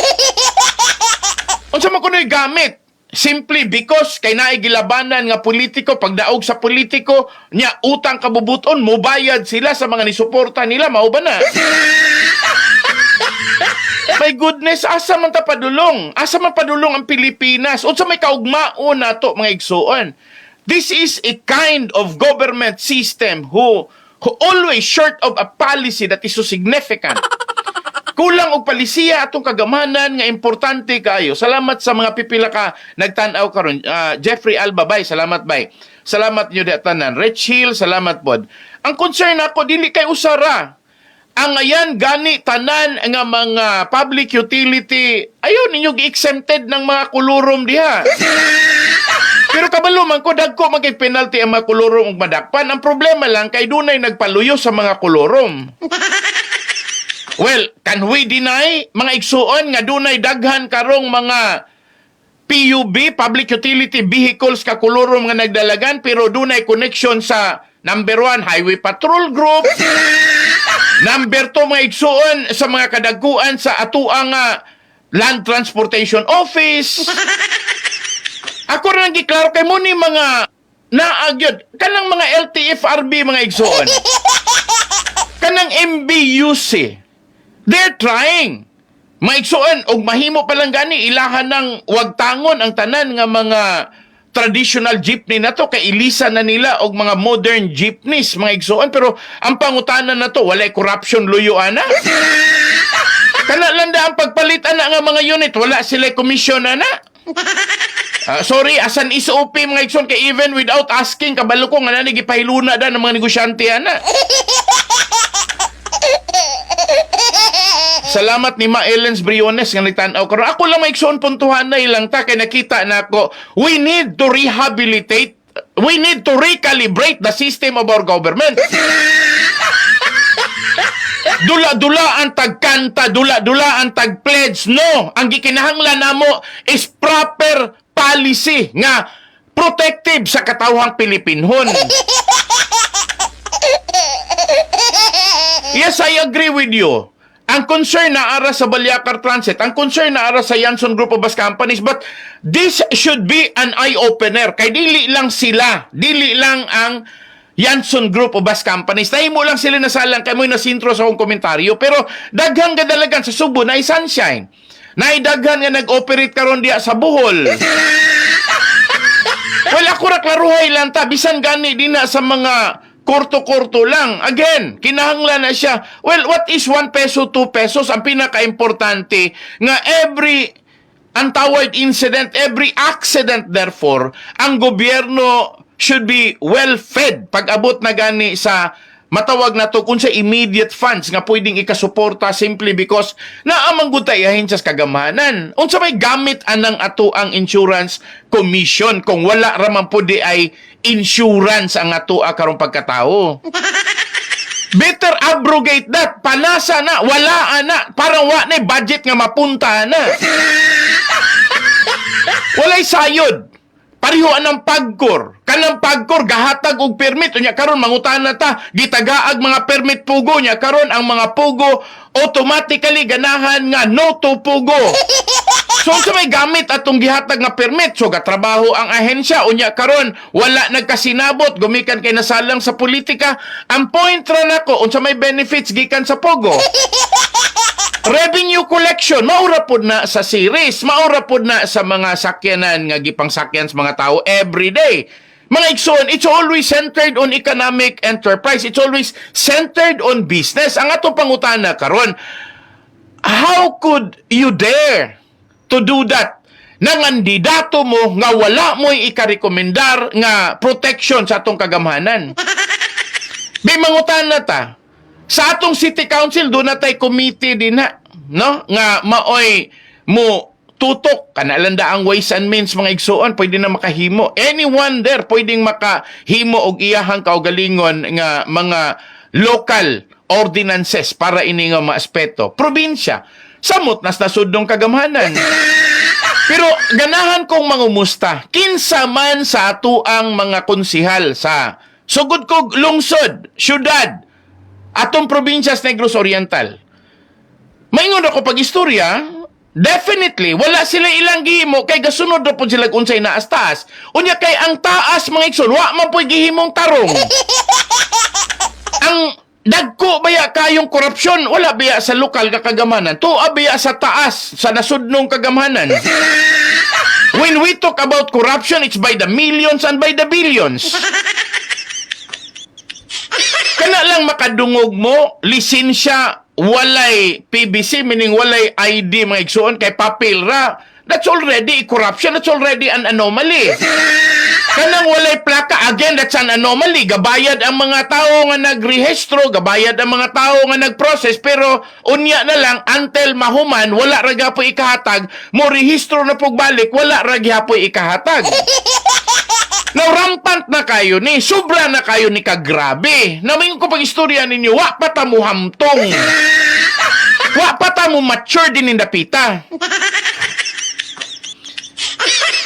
[SPEAKER 6] Unsa man kunoy gamit? Simply because kay naay gilabanan nga politiko, pagdaog sa politiko, nya utang kabubuton, mobayad sila sa mga nisuporta nila, mao ba na? My goodness, asa man ta padulong? Asa man padulong ang Pilipinas? Unsa may kaugmaon nato mga igsuon? This is a kind of government system who always short of a policy that is so significant. Kulang og palisiya atong kagamanan nga importante kayo. Salamat sa mga pipila ka nagtan-aw karon. Jeffrey Alba bay, salamat bay. Salamat niyo di tanan. Rich Hill, salamat pod. Ang concern ako dili kay usara. Ang ayan gani tanan nga mga public utility, ayun ninyo gi-exempted ng mga kulurom diha. Pero kabalo man ko dagko magay penalty ang mga kulurom ug madakpan. Ang problema lang kay dunay nagpaluyo sa mga kulurom. Well, can we deny mga igsuon nga dunay daghan karong mga PUB, public utility vehicles ka kulurom nga nagdalagan pero dunay connection sa number 1 Highway Patrol Group. Number 2, mga igsuon sa mga kadagkuan sa atuang Land Transportation Office. Ako rin giklaro kay mo ni mga naagyod. Kanang mga LTFRB, mga igsuon. Kanang MBUC. They're trying. Mga igsuon, og mahimo palang gani, ilahan ng wagtangon ang tanan nga mga traditional jeepney na to, kay ilisa na nila og mga modern jeepneys, mga igsuon. Pero ang pangutanan na to, walay corruption luyo ana. Kana landa ang pagpalit ana nga mga unit, wala sila commission ana. Sorry, asan SOP mga igsuon, kay even without asking, kabalo ko nga nani gipahiluna da ng mga negosyante ana. Salamat ni Ma Elens Briones nga nagtan-aw karon. Ako lang may igsoon puntuhan na ilang ta kay nakita na ako. We need to rehabilitate, we need to recalibrate the system of our government. Dula-dula ang tagkanta, dula-dula ang tagpledge. No, ang gikinahanglan namo is proper policy nga protective sa katawhang Pilipinhon. Yes, I agree with you. Ang concern na ara sa Balyacar Transit, ang concern na ara sa Yanson Group of Bus Companies, but this should be an eye-opener. Kay dili lang sila, dili lang ang Yanson Group of Bus Companies. Nahimo lang sila nasalang, kay mo nasintro sa akong komentaryo, pero daghang kadalagan sa Subo na Sunshine. Naidaghan nga nag-operate karon diya sa Bohol. Well, ako ra klaruhay lang ta, bisan gani din na sa mga kurto-kurto lang. Again, kinahanglan na siya. Well, what is 1 peso, 2 pesos? Ang pinaka-importante nga every untoward incident, every accident, therefore, ang gobyerno should be well fed pag abot na gani sa matawag na to kung sa immediate funds nga pwedeng ikasuporta simply because naamang gud tayahin sa kagamanan. Unsa may gamit anang ato ang insurance commission kung wala raman pud di ay insurance ang ato karong pagkatao. Better abrogate that. Panasa na, wala na. Parang wa na budget nga mapunta na. Walay sayod. Parihuan ng pagkor. Kanang pagkor, gahatag og permit. Unya karon mangutan na ta, gitagaag mga permit pugo niya. Karon ang mga pugo, automatically ganahan nga no to pugo. So sa may gamit atong gihatag nga permit, so gatrabaho ang ahensya. Unya karon wala nagkasinabot, gumikan kay nasalang sa politika. Ang point ra nako, unsa may benefits gikan sa pugo. Revenue collection, maura pod na sa series, maura pod na sa mga sakyanan nga gipang sakyan sa mga tao every day. Mga igsoon, it's always centered on economic enterprise. It's always centered on business. Ang atong pangutana karon, how could you dare to do that? Nangandidato mo nga wala mo'y ikarekomendar nga protection sa atong kagamhanan. May mangutana ta, sa atong city council, doon na tayo committee din na, no? Nga maoy mo tutok, kanalanda ang ways and means mga igsuon, pwede na makahimo. Anyone there, pwedeng makahimo og iyahang kaugalingon nga mga local ordinances para ini nga mga aspeto. Probinsya, samot nas nasudong kagamhanan. Pero ganahan kong mangumusta, kinsa man sa ato ang mga konsihal sa sugod kog lungsod, syudad, atong probinsya sa Negros Oriental. Maingon ako pag istorya, definitely, wala sila ilang gihimo kay gasunod na po sila unsay naas taas. Unya kay ang taas, mga igsoon, wa man po'y gihimong tarong. Ang dagko baya kayong korupsyon, wala baya sa lokal kakagamanan, tuwa baya sa taas, sa nasudnong kagamhanan. When we talk about corruption, it's by the millions and by the billions. Kana lang makadungog mo, lisensya, walay PBC, meaning walay ID mga igsuon, kay papel ra. That's already corruption, that's already an anomaly. Kanang walay plaka, again, that's an anomaly. Gabayad ang mga tao nga nagrehistro, gabayad ang mga tao nga nagprocess, pero unya na lang, until mahuman, wala ra po ikahatag, mo rehistro na pagbalik, wala ra po ikahatag. Now, rampant na kayo ni, sobra na kayo ni kagrabe. Namin ko pag istorya ninyo, wa pa ta mo hamtong. Wa pa ta mo mature din in dapita.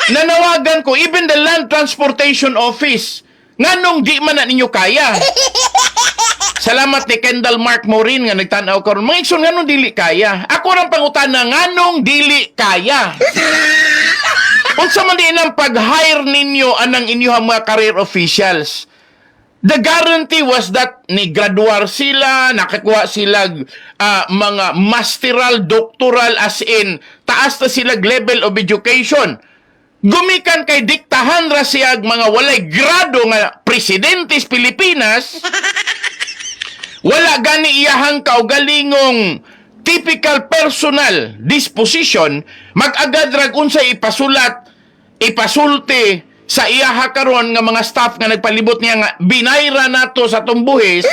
[SPEAKER 6] Nanawagan ko, even the Land Transportation Office, nganong di man na ninyo kaya. Salamat ni Kendall Mark Morin nga nagtanaw karon. Mga igsoon, nganong dili kaya? Ako rang pangutana, nganong dili kaya? Unsa man din ang pag-hire ninyo anang inyong mga career officials? The guarantee was that ni graduar sila, nakakuha sila mga masteral, doctoral, as in, taas na sila level of education. Gumikan kay diktahan ra siyag mga walay grado nga presidentes Pilipinas, wala gani iyahang kaugalingong typical personal disposition, mag-agad rag unsay ipasulti sa iyaha karon nga mga staff nga nagpalibot niya nga binayra nato sa tumbuhis.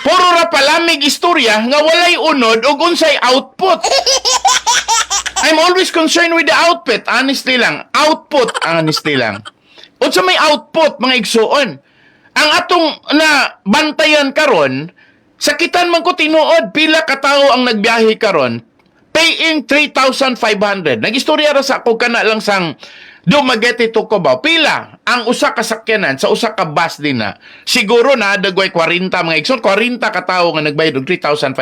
[SPEAKER 6] Puro ra palamig istorya nga walay unod ug unsay output. I'm always concerned with the output, honestly lang. Output, honestly lang. Unsa may output, mga igsuon? Ang atong na bantayan karon, sakitan man ko tinuod, pila ka tawo ang nagbiyahe karon, paying 3,500. Nag-istorya ra sa ako kana lang sang Dumaguete to Cubao. Pila ang usa ka sakyanan sa usa ka bus din na. Siguro na dagway 40 mga igsoon, 40 ka tawo nga nagbayad og 3,500.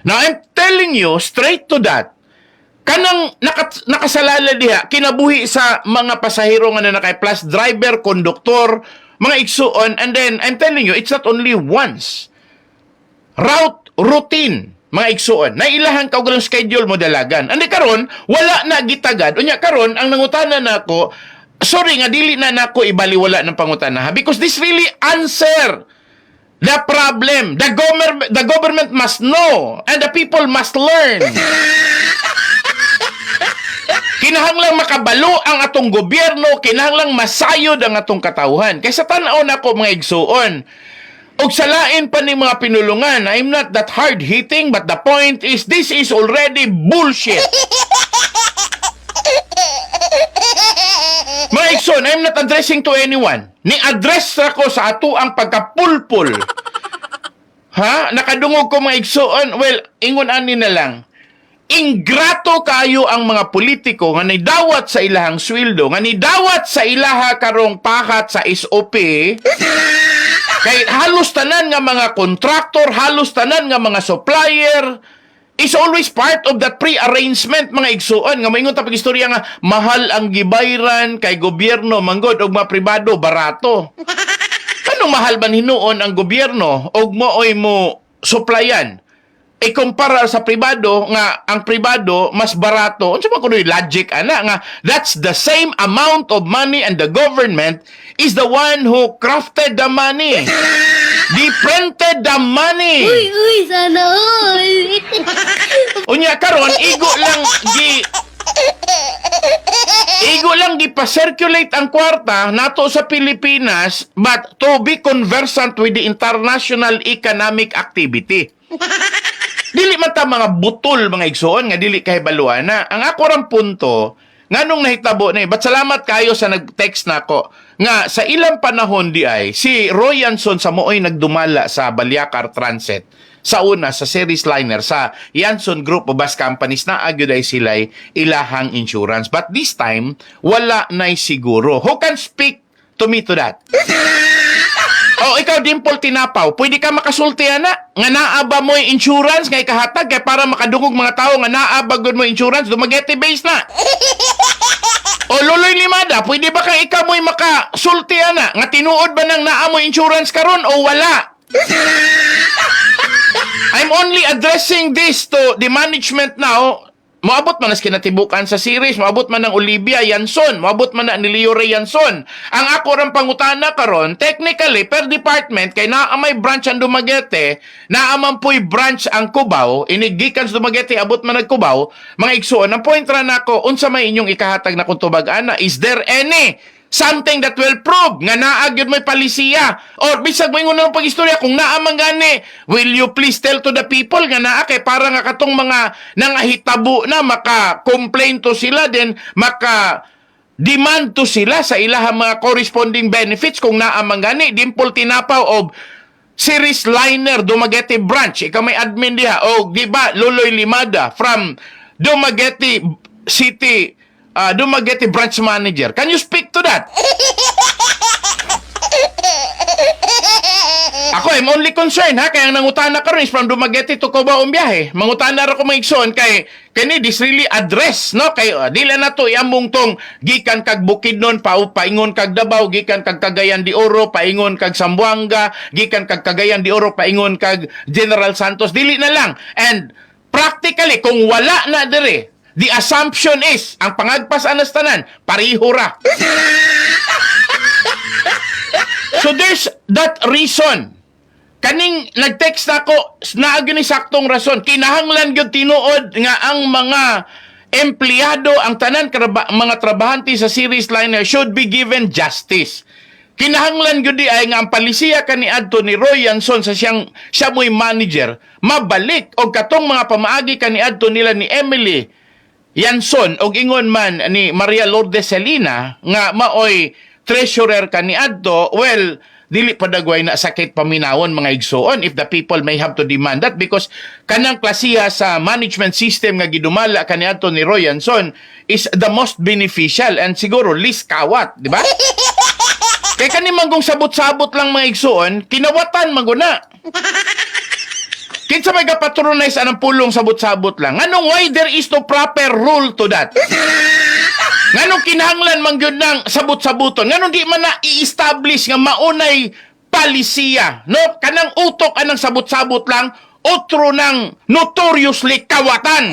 [SPEAKER 6] Now I'm telling you straight to that. Kanang nakasalala diha kinabuhi sa mga pasahero nga nanakay plus driver, konduktor, mga igsuon, and then I'm telling you it's not only once. Routine, mga igsuon, na ilahang kaugalang schedule mo dalagan. Andi karon wala na gitagad. Unya karon ang nangutana nako, sorry nga dili na nako ibaliwala ng pangutana because this really answer the problem. The government must know and the people must learn. Kinahanglang makabalo ang atong gobyerno, kinahanglang masayod ang atong katawhan. Kaysa tanaw na ko mga igsuon, og salain pa ni mga pinulungan, I'm not that hard-hitting, but the point is, this is already bullshit. Mga igsoon, I'm not addressing to anyone. Ni-address ko sa ato ang pagkapulpul. Ha? Nakadungog ko mga igsoon, well, ingon ani na lang. Ingrato kayo ang mga politiko nga nidawat sa ilahang sweldo, nga nidawat sa ilaha karong pahat sa SOP, kay halos tanan nga mga contractor, halos tanan nga mga supplier, is always part of that pre-arrangement mga igsuon. Nga maingon tapos istorya nga, mahal ang gibayran kay gobyerno, manggod, og mga pribado, barato. Anong mahal man hinuon ang gobyerno, og mooy mo supplyan? Ikumpara sa pribado nga ang pribado mas barato. Unsa man kuno logic ana nga that's the same amount of money and the government is the one who crafted the money. They printed the money.
[SPEAKER 8] Uy, sana all.
[SPEAKER 6] Unya karon igo lang gi-circulate ang kwarta nato sa Pilipinas, but to be conversant with the international economic activity. Dili man ta mga butol mga igsoon nga dili kahibaluan na. Ang ako rang punto nganong nahitabo ni, but salamat kayo sa nag-text nako nga sa ilang panahon di ay si Roy Yanson sa mooy nagdumala sa Balyacar Transit sa una sa series liner sa Yanson Group of Bus Companies na agyuday sila'y ilahang insurance, but this time wala na'y siguro. Who can speak to me to that? O ikaw, Dimple Tinapaw, pwede ka makasulti na nga naaba mo yung insurance ngay kahatag kay para makadungog mga tao nga naaba gud mo insurance dumageti base na. O Luloy Limada, pwede ba kang ikaw mo'y makasulti na nga tinuod ba nang naa mo insurance karon o wala? I'm only addressing this to the management now. Moabot man as kinatibukan sa series, moabot man ng Olivia Yanson, moabot man na ni Leo Ray Yanson. Ang ako rang pangutana karon, technically per department kay naa may branch ang Dumaguete, naa man po'y branch ang Cubao, inigikan sa Dumaguete abot man nag Cubao, mga igsuon, ang point ra nako, unsa may inyong ikahatag na kung tubag-ana, is there any something that will prove nga naag yun may palisiya or bisag mo ingon ng pag-istorya kung naa man gani, will you please tell to the people nga naa kay para nga katong mga nangahitabo na maka-complain to sila then maka-demand to sila sa ilahang mga corresponding benefits kung naa man gani. Dimple Tinapaw of Series Liner Dumaguete Branch, ikaw may admin diha o di ba Luloy Limada from Dumaguete City Dumaguete Branch Manager. Can you speak to that? Ako, I'm only concerned, ha? Kaya nangutana ka rin is from Dumaguete to Cubao ang biyahe. Mangutana rin ko mga igsoon kay this really address, no? Kay, dila na to, iamong tong gikan kag Bukidnon, paingon kag Davao, gikan kag Cagayan de Oro, paingon kag Zamboanga, gikan kag Cagayan de Oro, paingon kag General Santos. Dili na lang. And practically, kung wala na dire, the assumption is, ang pangagpas anas tanan, pariho ra. So there's that reason. Kaning nag-text ako, naagyo ni saktong rason. Kinahanglan gyud tinuod nga ang mga empleyado, ang tanan mga trabahante sa series liner should be given justice. Kinahanglan gyud di ay nga ang palisiya kaniadto ni Roy Yanson sa siya mo'y manager, mabalik og katong mga pamaagi kaniadto nila ni Emily Yanson og ingon man ni Maria Lourdes Celina nga maoy treasurer kaniadto, well, dili padagway na sakit paminawon mga igsoon if the people may have to demand that because kanang klasiya sa management system nga gidumala kaniadto ni Roy Yanson is the most beneficial and siguro least kawat, di ba? Kay kani manggong sabot-sabot lang mga igsoon, kinawatan maguna. Kinsa may kapatronize anang pulong sabot-sabot lang. Anong why there is no proper rule to that? Nganong kinahanglan man gyud ng sabot-sabuton? Nganong di man na i-establish nga maunay palisiya, no? Kanang utok anang sabot-sabot lang, otro ng notoriously kawatan.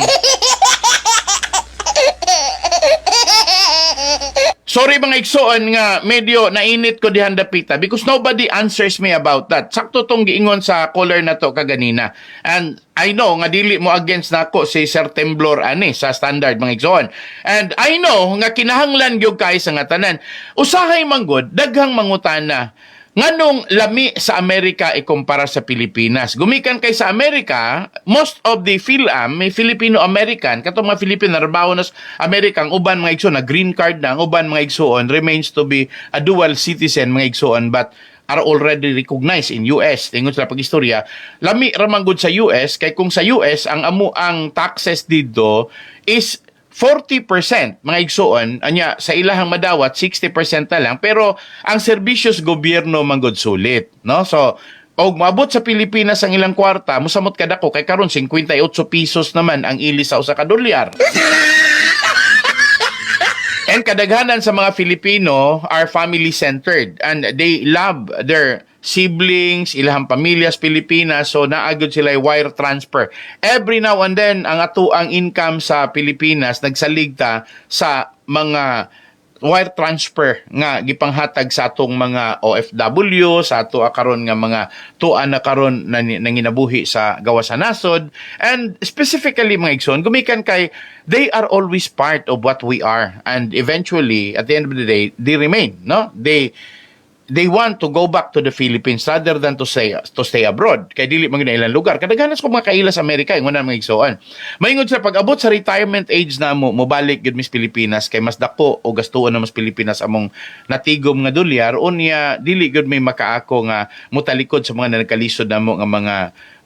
[SPEAKER 6] So Sorry mga igsoon nga medyo nainit ko dihan dapita because nobody answers me about that. Sakto tong giingon sa caller na to kaganina. And I know nga dili mo against nako si Sir Temblor ani sa standard mga igsoon. And I know nga kinahanglan gyud kay sa nga tanan. Usahay manggod daghang mangutana. Nganong lami sa Amerika ikumpara sa Pilipinas? Gumikan kay sa Amerika, most of the PhilAm may Filipino-American, katong mga Filipino narbaho na sa Amerika, ang uban mga igsoon na green card na, ang uban mga igsoon remains to be a dual citizen mga igsoon but are already recognized in US. Tingon sila pag-istorya, lami ramanggod sa US kay kung sa US ang ang taxes dito is 40% mga igsoon, anya sa ilahang madawat 60% na lang, pero ang serbisyos gobyerno manggod sulit, no? So og maabot sa Pilipinas ang ilang kwarta, mosamot kadako kay karon 58 pesos naman ang ili sa usa ka dolyar. And kadaghanan sa mga Filipino are family-centered and they love their siblings, ilahang pamilyas Pilipinas, so naagod sila wire transfer. Every now and then, ang ato ang income sa Pilipinas nagsaligta sa mga wire transfer nga gipanghatag sa atong mga OFW, sa ato karon nga mga tuan na karon na nanginabuhi sa gawas sa nasod, and specifically mga igsoon gumikan kay they are always part of what we are, and eventually at the end of the day they remain, no, they want to go back to the Philippines rather than to stay abroad. Kay dili man ilang lugar. Kadaghanas ko mga kaila sa Amerika, ingon na mga igsoon. Maingod sa pag-abot sa retirement age na mo balik gid mis Pilipinas kay mas dako o gastuon na mas Pilipinas among natigom nga dolyar unya dili gud may makaako nga mutalikod sa mga nagkalisod namo nga mga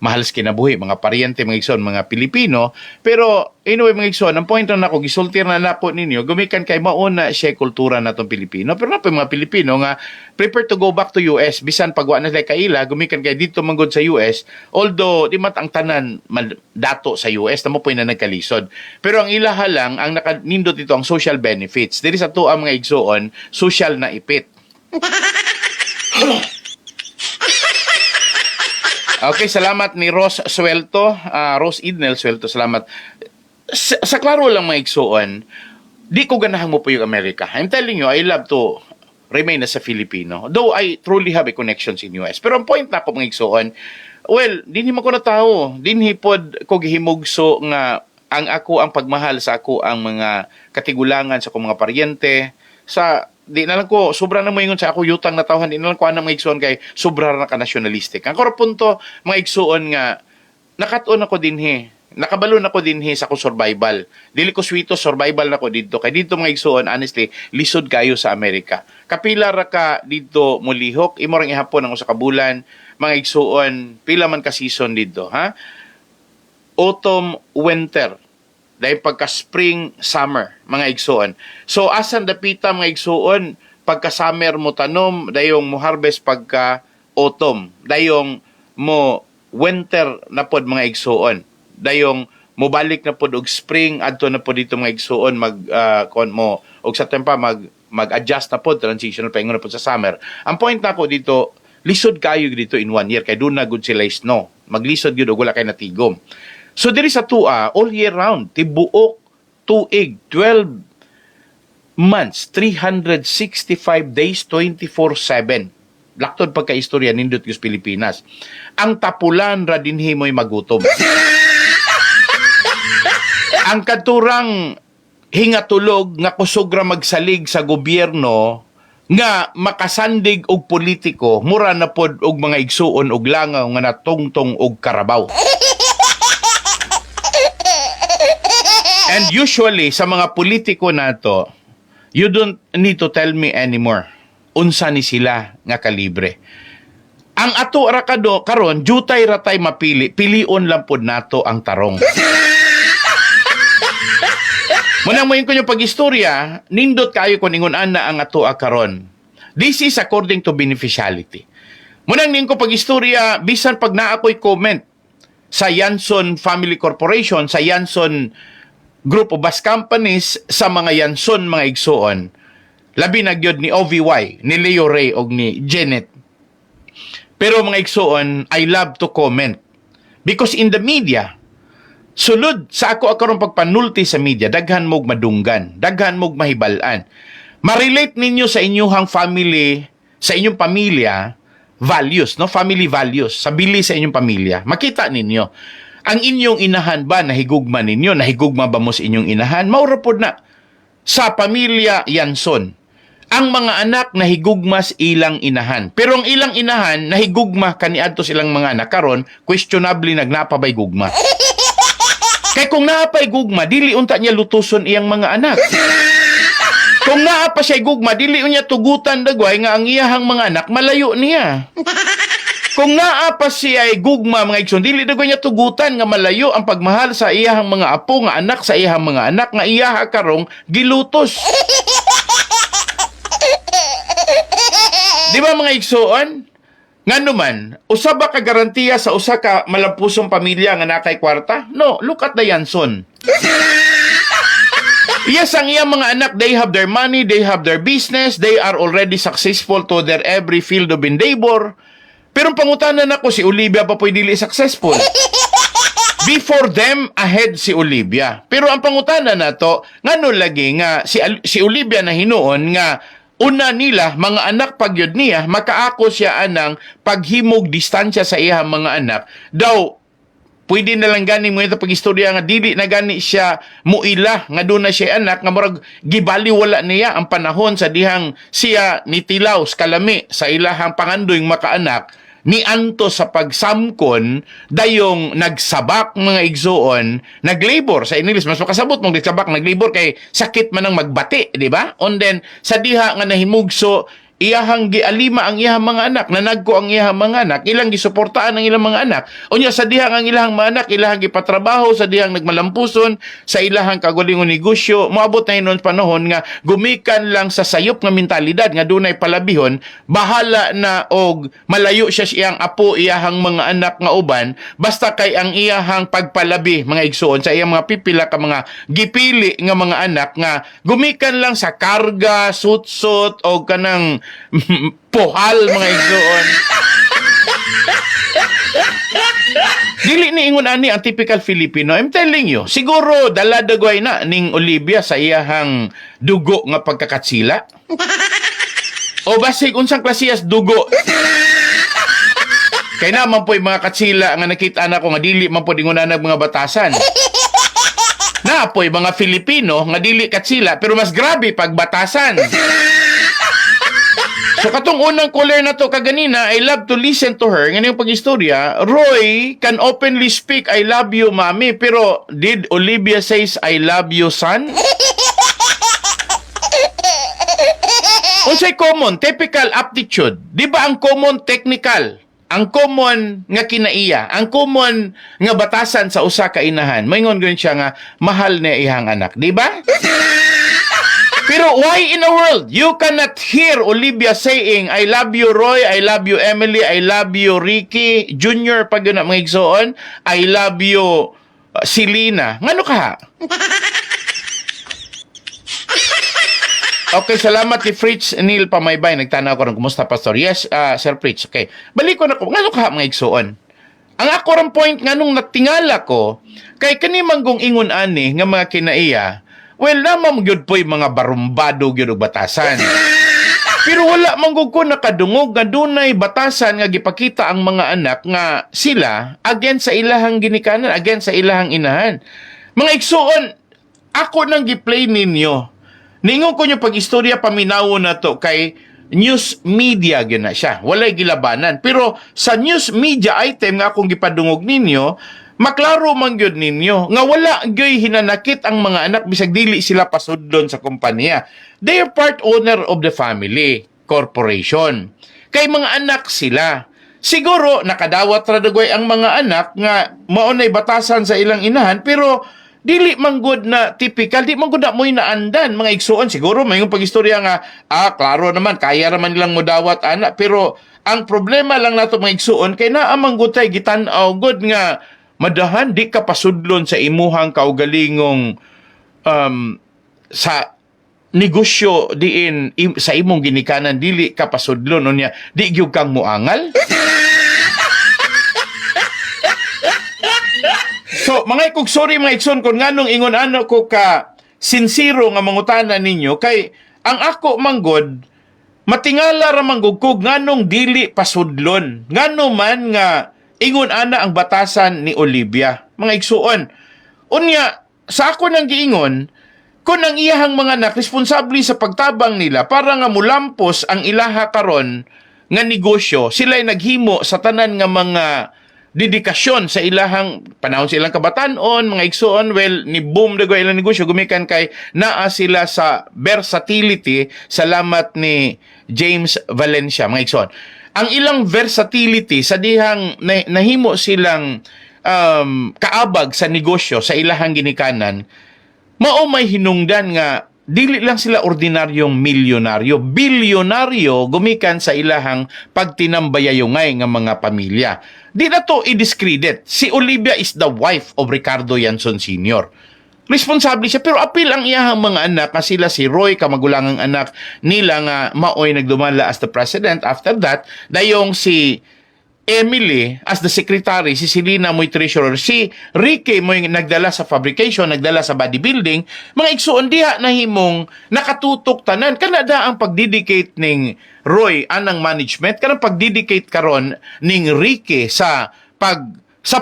[SPEAKER 6] mahal sa kinabuhi, mga paryente, mga igsoon, mga Pilipino. Pero anyway mga igsoon, ang point na nako gisultir na nako ninyo, gumikan kay mauna siya kultura natong Pilipino. Pero napoy mga Pilipino nga prefer to go back to US bisan pagwa na sila kaila, gumikan kay dito manggod sa US, although di mat ang tanan dato sa US namo poy na nagkalisod. Pero ang ilaha lang ang nakanindot dito ang social benefits. Diri sa tuwa mga igsoon, social na ipit. Okay, salamat ni Rose Suelto, Rose Idnel Suelto, salamat. Sa klaro lang mga igsoon, di ko ganahan mo po yung Amerika. I'm telling you, I love to remain as a Filipino. Though I truly have a connections in US. Pero ang point na ko mga igsoon, well, dinhi man ko na tao. Dinhi pod ko gihimugso nga ang ako ang pagmahal sa ako ang mga katigulangan sa akong mga paryente, sa di na lang ko, sobra na mo ingon sa ako yutang na tawhan, di na lang ko anang mga igsoon kay sobra na ka nationalistic. Ang punto, mga igsoon nga, nakatuon ako dinhi, nakabalon ako dinhi sa ako survival. Dili ko swito, survival na ko dito. Kay dito mga igsoon, honestly, lisod kayo sa Amerika. Kapila ra ka dito mulihok, imo rang ihapon ang usa ka bulan, mga igsoon, pila man ka season dito, ha? Autumn, winter, dahil pagka-spring, summer, mga igsoon. So, asan dapita mga igsoon, pagka-summer mo tanom, dayong mo harvest pagka-autumn, dayong mo winter na pod mga igsoon, dayong mo balik na pod og spring, adto na pod dito mga igsoon, og sa tempa, mag-adjust na pod, transitional paingon na pod sa summer. Ang point na ko dito, lisod kayo dito in 1 year, kay doon na good sila is no. Maglisod yun, wala kayo natigom. So, diri sa tua, all year round, tibuok, tuig, 12 months, 365 days, 24/7. Laktod pagka-istorya nindot yung Pilipinas. Ang tapulan ra dinhi mo'y magutom. Ang katurang hingatulog nga kusog ra magsalig sa gobyerno nga makasandig og politiko, mura na pod og mga igsuon og langaw nga natungtong og karabaw. And usually, sa mga politiko nato, you don't need to tell me anymore unsa ni sila nga kalibre. Ang ato ra karon, jutay ratay mapili, pilion lang pod nato ang tarong. Munang mo yung pag-istorya, nindot kayo kung ingon ana ang ato karon. This is according to beneficiality. Munang ning ko pag-istorya, bisan pag naakoy comment sa Yanson Family Corporation, sa Yanson Group of Bus Companies, sa mga Yanson mga igsoon, labi na gyud ni OVY, ni Leo Ray og ni Janet. Pero mga igsoon, I love to comment because in the media, sulod sa ako karong pagpanulti sa media, daghan mog madunggan, daghan mog mahibalan. ma-relate ninyo sa inyong family, sa inyong pamilya, values, no? Family values, sa bili sa inyong pamilya. Makita ninyo. Ang inyong inahan ba, nahigugma ninyo? Nahigugma ba mo sa inyong inahan? Maurapod na. Sa pamilya Yanson, ang mga anak nahigugmas ilang inahan. Pero ang ilang inahan, nahigugma kaniadto silang mga anak. Karon, questionably nagnapabay gugma. Kaya kung naapay gugma, dili unta niya lutuson iyang mga anak. Kung naapa siya gugma, dili niya tugutan dagway nga ang iyahang mga anak malayo niya. Kung naapa siya gugma mga igsoon, dili dagway niya tugutan nga malayo ang pagmahal sa iyahang mga apo nga anak sa iyahang mga anak nga iyaha karong gilutos. Di ba mga igsoon? Nga naman, usa ba ka garantiya sa usa ka malampusong pamilya nga nakay kwarta? No, look at the Yanson. Yes, ang iyang mga anak, they have their money, they have their business, they are already successful to their every field of endeavor. Pero ang pangutanan ako, si Olivia pa po'y dili successful. Before them, ahead si Olivia. Pero ang pangutanan na to, ngano lagi nga si Olivia na hinuon nga una nila, mga anak pagyod niya, makaako siya anang paghimog distansya sa iyang mga anak. Daw, pwede na lang gani mo ito pag-istorya nga dili na gani siya muila nga doon na siya anak nga murag gibali wala niya ang panahon sa dihang siya nitilaw kalami sa ilahang pangandoy makaanak ni anto sa pagsamkon dayong nagsabak mga igsoon naglabor sa English mas makasabot mong nagsabak naglabor kay sakit man ang magbati di ba on then sa diha nga nahimugso iyahang gialima ang iyahang mga anak, nanagko ang iyahang mga anak, ilang gisuportaan ang ilang mga anak. Unya sa dihang ang ilahang mga anak, ilahang gipatrabaho, sa dihang nagmalampuson, sa ilahang kagalingon negosyo, moabot na hinon panahon nga gumikan lang sa sayop nga mentalidad nga dunay palabihon, bahala na og malayo siya siyang apo iyahang mga anak nga uban, basta kay ang iyahang pagpalabi mga igsoon sa iyang mga pipila ka mga gipili nga mga anak nga gumikan lang sa karga, sutsot o kanang pohal mga igsoon. Dili ni ingon ani ang typical Filipino. I'm telling you, siguro daladagway na ning Olivia sa iyahang dugo nga pagkakatsila. O basig unsang klasiyas dugo. Kay naman po'y mga katsila nga nakita na ko nga dili man po dingunan ng mga batasan. Na po'y mga Filipino nga dili katsila pero mas grabe pag batasan. So katong unang caller na to kaganina, I love to listen to her. Ngayon yung pag-istorya, Roy can openly speak, I love you, mommy. Pero did Olivia says, I love you, son? Unsay common, typical aptitude. Di ba ang common technical? Ang common nga kinaiya, ang common nga batasan sa usa ka inahan. Maingon gawin siya nga, mahal na iyang anak. Di ba? Pero why in the world you cannot hear Olivia saying, I love you Roy, I love you Emily, I love you Ricky Jr. pag yun na mga igsoon, I love you Silina. Ngano ka ha? Okay, salamat ni Fritz Neil Pamaybay. Nagtanaw ko rin, kumusta pastor? Yes, Sir Fritz. Okay, balik ko na ko. Ngano ka ha mga igsoon? Ang ako rin point nga nung natingala ko, kay kanimanggong ingon ani nga mga kinaiya, well, naman gyud po'y mga barumbado gyud og batasan. Pero wala man gud ko nakadungog nga dunay batasan nga gipakita ang mga anak nga sila against sa ilahang ginikanan, against sa ilahang inahan. Mga igsoon, ako nang gi-play ninyo. Ningon ko nyo pag-istorya paminawo na to kay news media gyud na siya. Walay gilabanan. Pero sa news media item nga akong gipadungog ninyo, maklaro man gyud ninyo nga wala gyoy hinanakit ang mga anak bisag dili sila pasudlon sa kompanya. They are part owner of the family corporation. Kay mga anak sila. Siguro nakadawat ra dagway ang mga anak nga maunay batasan sa ilang inahan pero dili man gud na typical, di man gud na mo'y naandan mga igsuon. Siguro may pag-istorya nga klaro naman kaya raman nilang modawat anak pero ang problema lang nato mga igsuon kay naa man gud tay gitan-aw gud nga madahan di ka pasudlon sa imuhang kaugalingong sa negosyo diin sa imong ginikanan dili ka pasudlon unya di gyud kang muangal. So mga sorry mga igsoon kung nganong ingon ano ko ka sincero nga mangutana ninyo kay ang ako manggod, matingala ra manggugkog nganong dili pasudlon. Ngano man nga ingon ana ang batasan ni Olivia. Mga igsuon. Unya, sa ako nang giingon, kung ang iyahang mga anak responsable sa pagtabang nila para nga mulampos ang ilaha karon nga negosyo, sila'y naghimo sa tanan nga mga dedikasyon sa ilahang panahon sa ilang kabatanon, mga igsuon, well, ni boom dago ilang negosyo, gumikan kay naa sila sa versatility, salamat ni James Valencia, mga igsuon. Ang ilang versatility, sa dihang nahimo silang kaabag sa negosyo, sa ilahang ginikanan, mao may hinungdan nga dili lang sila ordinaryong milyonaryo, bilyonaryo gumikan sa ilahang pagtinambayayungay nga mga pamilya. Di na to i-discredit. Si Olivia is the wife of Ricardo Yanson Sr. Responsable siya, pero apil ang iyahang mga anak nga sila si Roy, kamagulangang anak nila nga maoy nagdumala as the president. After that, dayong si Emily as the secretary, si Selena mo'y treasurer, si Ricky mo'y nagdala sa fabrication, nagdala sa bodybuilding, mga igsuon diha na himong nakatutok tanan. Kanada ang pagdedicate ning Roy anang management, kanang pagdedicate karon ning Ricky sa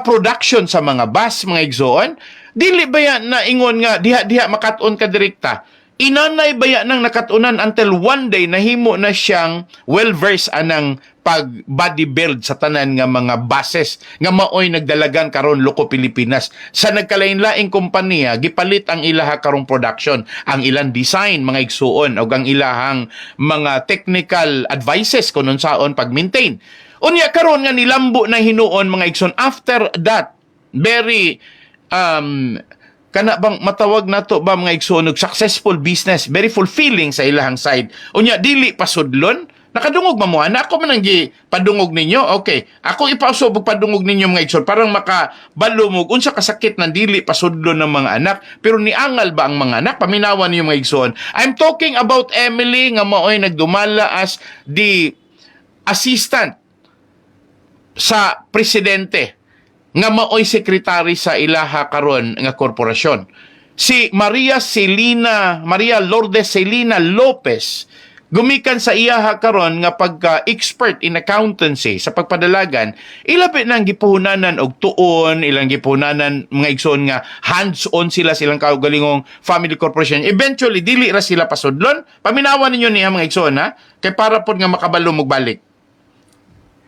[SPEAKER 6] production sa mga bus, mga igsuon. Dili ba yan na ingon nga diha makatuon ka direkta? Inanay baya nang nakatunan until one day nahimo na siyang well-versed anang pag-bodybuild sa tanan nga mga bases nga maoy nagdalagan karon loko Pilipinas. Sa nagkalain-laing kompanya, gipalit ang ilaha karong production, ang ilang design, mga igsuon, o ang ilahang mga technical advices kung unsaon pag-maintain. Unya karon nga nilambo na hinuon, mga igsuon, after that, very kana bang matawag nato ba mga igsuon, successful business, very fulfilling sa ilahang side. Unya dili pasudlon, nakadungog mamuha na ako man ang padungog ninyo. Okay, ako ipausog padungog ninyo mga igsoon parang makabalumog unsa kasakit ng dili pasudlon ng mga anak, pero niangal ba ang mga anak? Paminawan niyo mga igsoon. I'm talking about Emily nga maoy nagdumala as the assistant sa presidente, nga maoy sekretary sa ilaha karon nga korporasyon. Si Maria Lourdes Celina Lopez, gumikan sa iyaha karon nga pagka-expert in accountancy sa pagpadalagan, ilapit nang gipuhunanan og tuon, ilang gipuhunanan mga igsoon nga hands-on sila silang kaugalingong family corporation. Eventually, dili ra sila pasudlon. Paminawan ninyo niya mga igsoon, ha? Kay para po nga makabalo magbalik.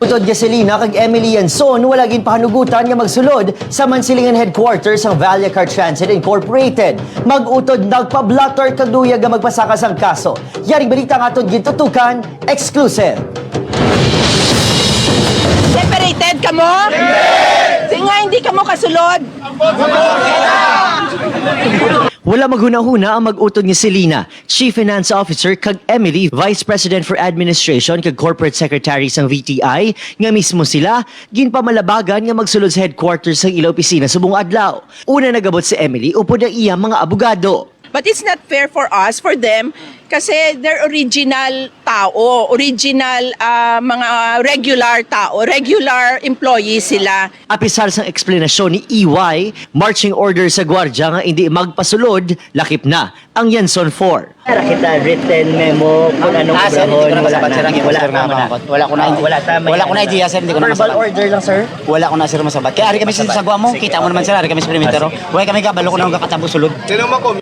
[SPEAKER 9] Utod nga Selena kag Emily Yanson wala gin pahanugutan nga magsulod sa Mansilingan headquarters ng Valia Car Transit Incorporated. Mag-utod nagpa-blotter kag duya nga magpasakas ang kaso. Yaring balita nga atong gintutukan, exclusive.
[SPEAKER 10] Separated ka mo? Hindi ka mo kasulod.
[SPEAKER 9] Wala maghuna-huna ang mag-utod ni Selena, Chief Finance Officer kag Emily, Vice President for Administration kag Corporate Secretary sang VTI, nga mismo sila ginpamalabagan nga magsulod sa headquarters sang ila opisina subong adlaw. Una nagabot si Emily upod ang iya mga abogado.
[SPEAKER 10] But it's not fair for us, for them, kasi they're original tao, original mga regular tao, regular employees sila.
[SPEAKER 9] Apisar sang eksplanasyon ni EY, marching order sa gwardya nga hindi magpasulod, lakip na ang Yanson 4. Kita written memo kung anong
[SPEAKER 11] Wala ko na idea, sir. Hindi ko na masabat.
[SPEAKER 9] order lang, sir.
[SPEAKER 11] Wala ko na, sir, masabat. Kaya ari kami sa sagwa mo. Kita mo naman, sir. Ari kami sa perimetero. Wala kami kabalo ko na kakatabo sulod.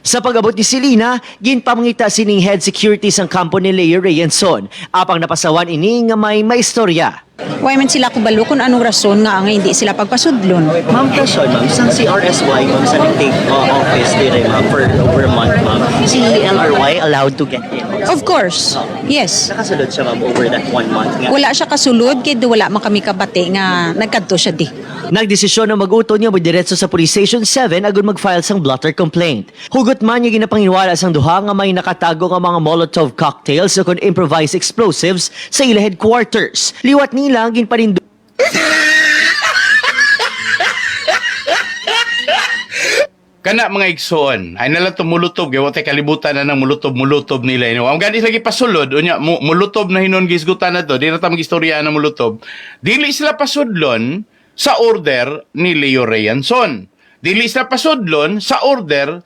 [SPEAKER 9] Sa pag-abot ni Selena, ginpamangita sining head security sang kampo ni Leo Yanson. Apang napasawan ini nga may maistorya.
[SPEAKER 12] Why man sila kubalo kung anong rason nga hindi sila pagpasudlon.
[SPEAKER 9] Ma'am, question, ma'am. Isang CRSY, ma'am, sa nag-take office dire, ma'am, for over a month, ma'am. Si LRY allowed to get in?
[SPEAKER 12] Of course. Yes.
[SPEAKER 9] Nakasulod siya, ma'am, over that 1 month nga.
[SPEAKER 12] Wala siya kasulod, kaya wala man kami kabati nga nagkadto siya di.
[SPEAKER 9] Nagdesisyon na mag-utod niya diretso sa Police Station 7 agon mag-file sang blotter complaint. Hugot man niya ginapanghinwala sang duha nga may nakatago nga mga Molotov cocktails o kon improvised explosives sa ila headquarters. Liwat nila ginpanindo.
[SPEAKER 6] Kana mga igsoon, ay nalang tumulutob, gawa tayo kalibutan na ng mulutob nila. Ang ganis lagi pasulod, unya, mulutob na hinon gisgutan na to, di na ta mag-istorya na mulutob. Dili sila pasudlon sa order ni Leo Yanson. Dili sila pasudlon sa order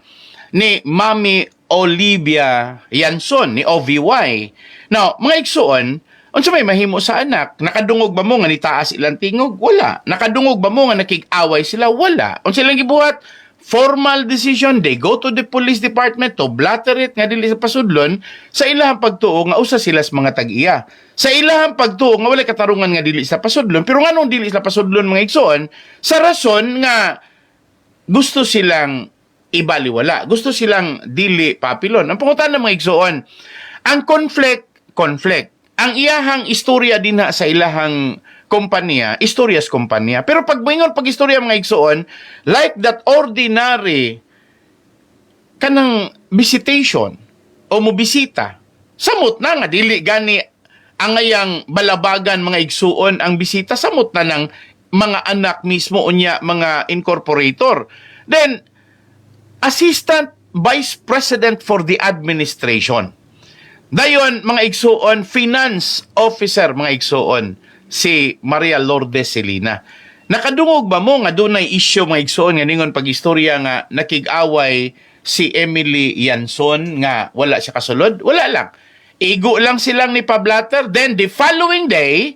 [SPEAKER 6] ni Mami Olivia Yanson, ni OVY. Now, mga igsuon, unsa may mahimo sa anak? Nakadungog ba mo nga nitaas ilang tingog? Wala. Nakadungog ba mo nga nakig-away sila? Wala. Unsa lang gibuhat? Formal decision, they go to the police department to blatter it nga dili sa pasudlon sa ilahang pagtuo nga usa sila sa mga tag-iya. Sa ilahang pagtuo nga wala katarungan nga dili sa pasudlon, pero nganong dili sa pasudlon mga igsoon, sa rason nga gusto silang ibaliwala, gusto silang dili papilon. Ang pangutan ng mga igsoon, ang conflict. Ang iyahang istorya din na sa ilahang kompanya, istoryas kompanya. Pero pag moingon pag istorya mga igsoon, like that ordinary kanang visitation o mobisita, samot na nga dili gani ang ayang balabagan mga igsuon ang bisita, samot na ng mga anak mismo unya mga incorporator. Then Assistant Vice President for the Administration. Dayon, mga igsuon, Finance Officer, mga igsuon, si Maria Lourdes Celina. Nakadungog ba mo nga dunay issue, mga igsuon, nga ningon pag-istorya nga nakig-away si Emily Yanson nga wala siya kasulod? Wala lang. Igo lang silang ni Pablatter. Then, the following day,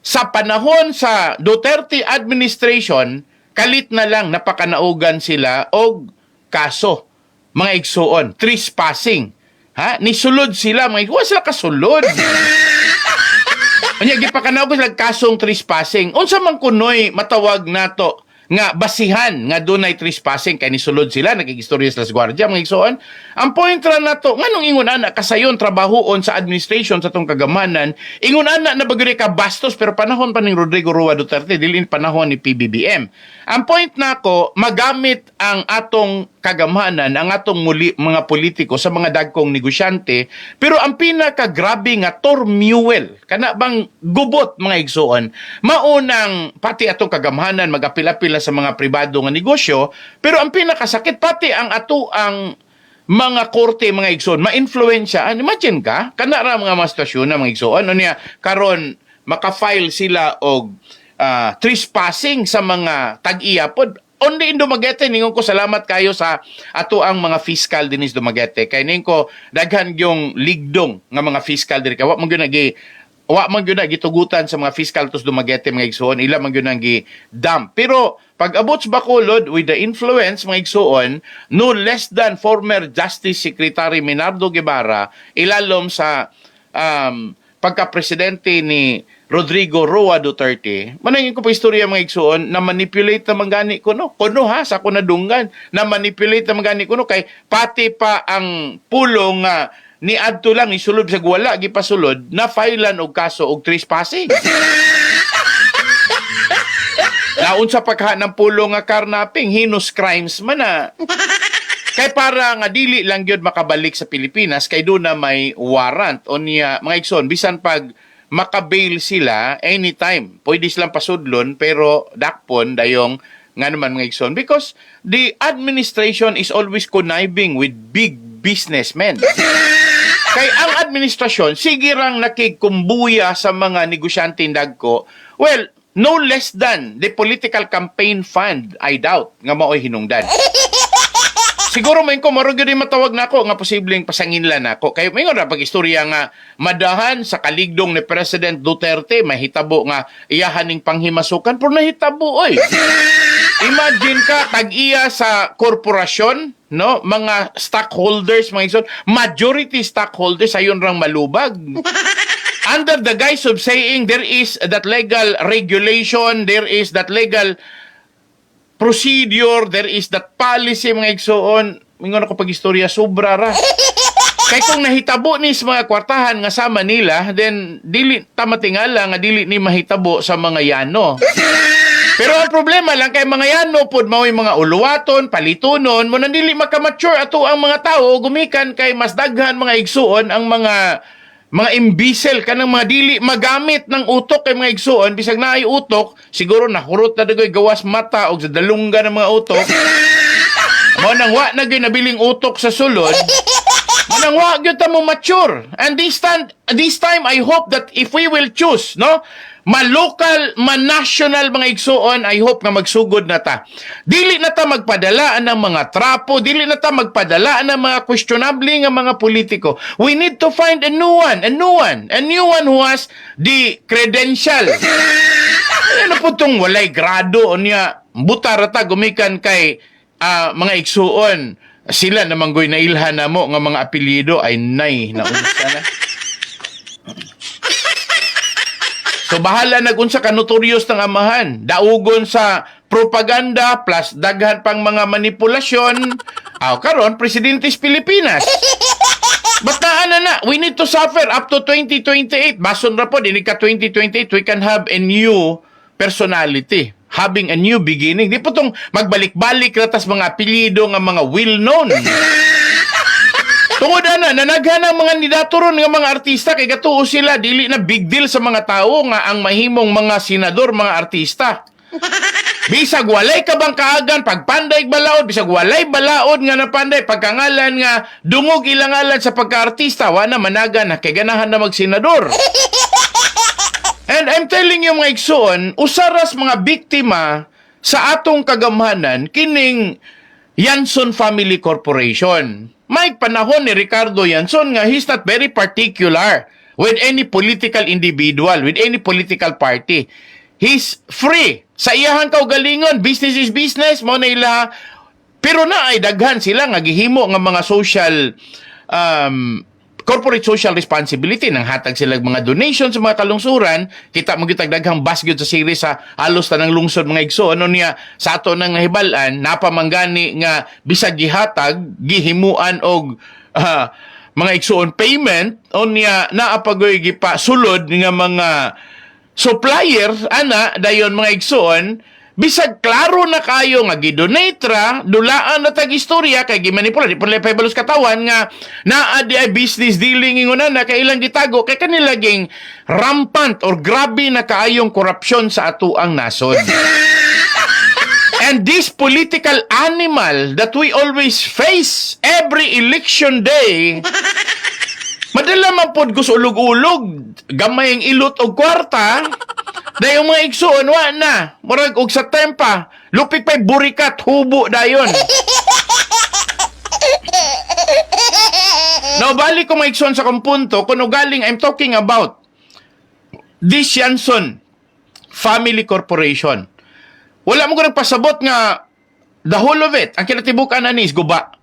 [SPEAKER 6] sa panahon sa Duterte administration, kalit na lang napakanaugan sila og kaso, mga igsuon, trespassing. Ha? Nisulod sila, mga igsuon, sila kasulod. Unya gipakanaw ko sila kasong trespassing. Unsa man kunoy matawag nato nga basihan nga dunay trespassing kay nisulod sila nagigistorya sila sa gwardiya mga igsoon. Ang point ra nato nganong ingon ana kasayon trabahoon sa administration sa tong kagamanan, ingon ana na bagyo ka bastos pero panahon pa ni Rodrigo Roa Duterte dili panahon ni PBBM. Ang point nako magamit ang atong kagamanan ang atong mga politiko sa mga dagkong negosyante, pero ang pinakagrabe nga tormuel kana bang gubot mga igsoon maunang pati atong kagamanan magapil-apil sa mga pribado nga negosyo, pero ang pinakasakit pati ang ato ang mga korte mga igsoon ma-influensya. Imagine ka kana ra mga stasyon na mga igsoon unya karon maka-file sila og trespassing sa mga tag-iya pod. Only in Dumaguete, ningon ko salamat kayo sa ato ang mga fiscal dinis Dumaguete. Kay ningon ko daghan yung ligdong nga mga fiscal diri kay wa man gyud gitugutan sa mga fiscal tos Dumaguete mga igsoon, ila man gyud gi-dump. Pero pag abot sa Bacolod with the influence mga igsoon, no less than former Justice Secretary Minardo Guevara ilalom sa pagka-presidente ni Rodrigo Roa Duterte, manangin ko pa istorya mga igsuon, na manipulate na manggani ko no. Kuno ha, sa kunadungan, na manipulate na manggani ko no, kay pati pa ang pulong nga ni adto lang, ni sulod sa wala, gipasulod, na filean og kaso og trespassing. Naun sa pagha ng pulong nga karnaping, heinous crimes man na. Kay para nga dili lang gyud makabalik sa Pilipinas, kay doon na may warrant o niya, mga igsoon, bisan pag makabail sila anytime. Pwede silang pasudlon pero dakpon dayong nga naman mga igsoon because the administration is always conniving with big businessmen. Kay ang administrasyon sige rang nakigkumbuya sa mga negosyante dagko. Well, no less than the political campaign fund, I doubt nga mao'y hinungdan. Siguro may ko marugyo din matawag na ako nga posibleng pasanginlan ako. Kaya may nga pag-istorya nga madahan sa kaligdong ni President Duterte, mahitabo nga iyahaning panghimasukan, pero nahitabo oy. Imagine ka, tag-iya sa korporasyon, no? Mga stockholders, mga igsoon, majority stockholders, ayon rang malubag. Under the guise of saying there is that legal regulation, there is that legal procedure, there is that policy mga igsoon, mingon ako pag-istorya, sobra ra. Kay kung nahitabo ni sa mga kwartahan nga sama nila, then dili tamatingala nga dili ni mahitabo sa mga yano. Pero ang problema lang kay mga yano pod mao'y mga uluwaton, palitunon, mo nang dili makamature ato ang mga tao gumikan kay mas daghan mga igsuon ang mga imbisel kanang mga dili magamit ng utok kay mga igsuon, bisag naay utok siguro nahurot na dagoy gawas mata og sa dalungga ng mga utok. Mo nang wa na gyud nabiling utok sa sulod. Mo nang wa gyud ta mo mature. And this time I hope that if we will choose, no, ma-local, ma-national mga igsuon, I hope nga magsugod na ta. Dili na ta magpadalaan ng mga trapo, dili na ta magpadalaan ng mga questionable nga mga politiko. We need to find a new one who has the credential. Ano po itong walay grado niya, butarata gumikan kay mga igsuon. Sila namang goy na ilhan na mo nga mga apelyido ay nay na unsa na. So bahala nagunsa ka notorious ng amahan. Daugon sa propaganda plus daghan pang mga manipulasyon. Karon presidente's Pilipinas. Bataan na. We need to suffer up to 2028. Bason ra po dinig ka 2028 we can have a new personality. Having a new beginning. Di po tong magbalik-balik ratas mga apelyido nga mga well-known. Tungod na, nanaghan ang mga nidaturon ng mga artista kay gatuo sila, dili na big deal sa mga tao nga ang mahimong mga senador, mga artista. Bisag walay ka bang kaagan, pagpanday balaod, bisag walay balaod nga napanday, pagkangalan nga dungog ilangalan sa pagka-artista, wana managan na kay ganahan na mag-senador. And I'm telling you mga igsoon, usaras mga biktima sa atong kagamhanan, kining Yanson Family Corporation. May panahon ni Ricardo Yanson nga he's not very particular with any political individual, with any political party. He's free. Sa iyahang kaugalingon, business is business, mo na ila. Pero na ay daghan sila nga gihimo nga mga social corporate social responsibility nang hatag sila mga donations sa mga kalungsuran. Kita mo gitag daghang basgyod sa series sa halos tanang lungsod mga igsoon. Ano niya sa ato nang nahibalan napamanggani nga bisag gihatag gihimuan og mga igsoon payment on niya naapagoy gipa sulod nga mga supplier ana dayon mga igsoon. Bisag klaro na kayo nga gidonate ra, dulaan na tag-istorya kay gimanipula di pala pabalos katawan nga naa di ay business dealing inguna na kailang gitago kay kanilaging rampant or grabe na kaayong korupsyon sa atuang nasod. And this political animal that we always face every election day, madala man pod gusto ulog-ulog, gamay ang ilot og kwarta. Dayon mga igsoon, wa na. Murag og sa tempa. Lupik pa'y burikat, hubo dayon. Now, balik ko mga igsoon sa kong punto, kung galing, I'm talking about this Yanson Family Corporation. Wala mo ko nagpasabot nga the whole of it, ang kinatibukan na ni is guba.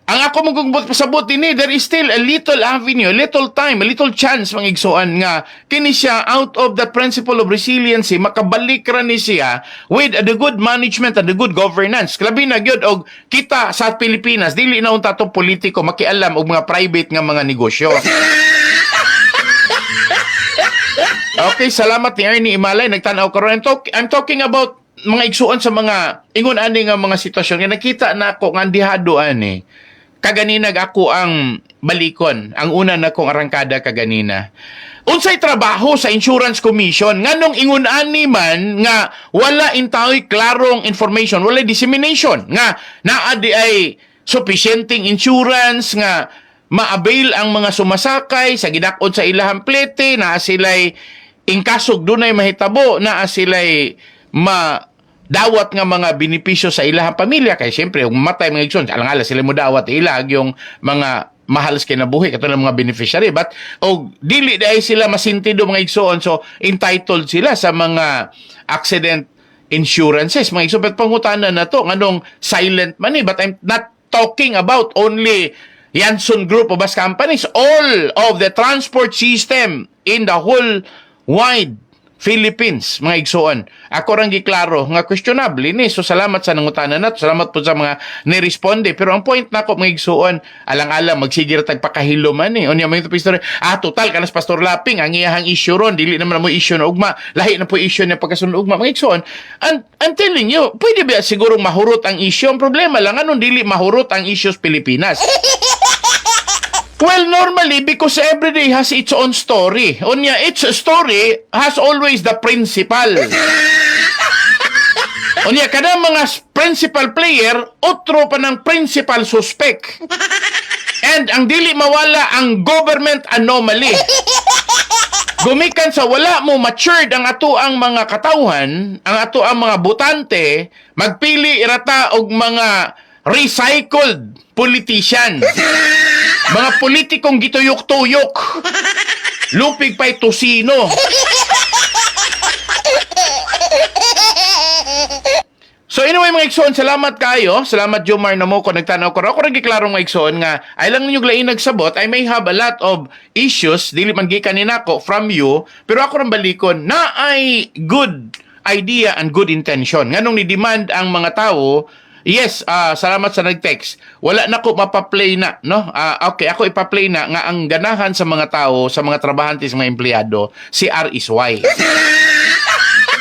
[SPEAKER 6] Ang ako mong pasabot ini, there is still a little avenue, a little time, a little chance mga igsoon nga kini siya out of the principle of resiliency makabalik ra ni siya with the good management and the good governance. Labi na gyud og kita sa Pilipinas dili na unta tong politiko makialam og mga private nga mga negosyo. Okay, salamat ni Ernie Imalay nagtan-aw karon. I'm talking about mga igsuon sa mga ingon ani nga mga sitwasyon nga nakita na ako nga dihado ani. Kaganina ako ang balikon. Ang una na kong arangkada kaganina. Unsay trabaho sa Insurance Commission nganong ingon ani man nga wala intaoy klarong information, wala dissemination nga naa di ay sufficienting insurance nga ma-avail ang mga sumasakay sa gidakod sa ilahang plete, naa sila'y ingkasog dunay mahitabo, naa sila'y dawat nga mga benepisyo sa ilahang pamilya kay siyempre kung matay mga igsoon alang-ala sila mo dawat ilag yung mga mahalas kinabuhi katulad ng mga beneficiary but dili dahil sila masintido mga igsoon so entitled sila sa mga accident insurances mga igsoon but pangutanan na to nganong silent money but I'm not talking about only Yanson Group of bus companies, all of the transport system in the whole wide Philippines, mga igsoon. Ako rang giklaro nga questionable ni. So salamat sa nangutanan nato. Salamat po sa mga niresponde. Pero ang point nako mga igsoon, alang-alang magsigir tag pakahilo man ni. Unya man ito pistor. Total kanas Pastor Laping ang iyahang issue ron, dili naman mo issue na ugma. Lahi na po issue niya pagkasunod ugma mga igsoon. And I'm telling you, pwede ba siguro mahurot ang issue? Ang problema lang anon dili mahurot ang issues Pilipinas. Well, normally, because every day has its own story. Unya, its story has always the principal. Unya, kada mga principal player, otro pa ng principal suspect. And ang dili mawala ang government anomaly. Gumikan sa wala mo matured ang ato ang mga katawhan, ang ato ang mga butante, magpili irata og mga recycled politician. Mga politikong gituyok-tuyok. Lupig pa'y tusino. So anyway mga igsoon, salamat kayo. Salamat Jomar na mo kung nagtanaw ko. Ako rin giklarong mga igsoon nga ay lang ninyong lain nagsabot. I may have a lot of issues. Dili man gikan ni nako from you. Pero ako rin balikon na ay good idea and good intention. Nganong ni-demand ang mga tao. Yes, salamat sa nag-text. Wala na ko mapaplay na, no? Okay, ako ipaplay na nga ang ganahan sa mga tao, sa mga trabahante, sa mga empleyado, si R is Y.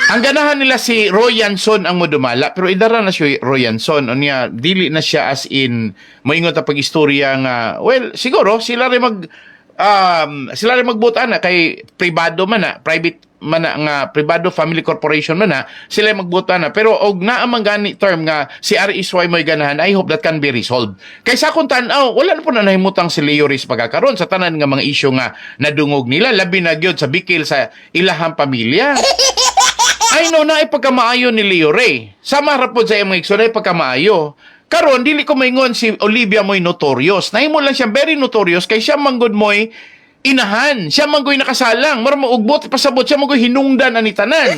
[SPEAKER 6] Ang ganahan nila si Royanson ang modumala, pero idara na si Royanson. O niya, dili na siya as in, maingon ta pag-istorya nga, well, siguro, sila rin magbuta na kay privado man na, private man na nga, privado family corporation man na, sila magbuta na. Pero og naamang gani term nga, si RSY mo'y ganahan, I hope that can be resolved. Kaysa kung tanaw, wala na po na nahimutang si Leo Reyes pagkakaroon sa tanan nga mga isyu nga nadungog nila, labi na gyud sa bikil sa ilahang pamilya. I know na ipagkamaayo ni Leo Rey. Sama ra po sa mga igsoon ay pagkamaayo. Karon dili ko maingon si Olivia mo'y notorious. Nahimo lang siya very notorious kay siya manggod mo'y inahan. Siya manggoy nakasalang. Mara maugbot pasabot siya manggoy hinungdan ani tanan.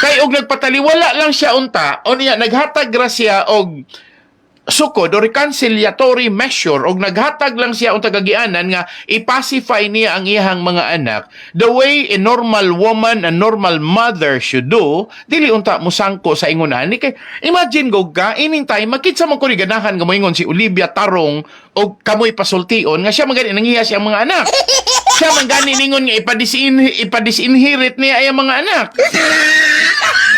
[SPEAKER 6] Kay og nagpataliwala lang siya unta o niya naghatag ra siya og sukod o reconciliatory measure og naghatag lang siya unta gagianan nga ipacify niya ang iyang mga anak the way a normal woman, a normal mother should do. Dili unta musangko sa ingunan ni kay imagine gog ka ining time makitsa man ko ni ganahan nga moingon si Olivia Tarong og kamoy pasultion nga siya magani nangiya siyang mga anak. Siya man gani ningon nga ipadisinherit niya ay mga anak.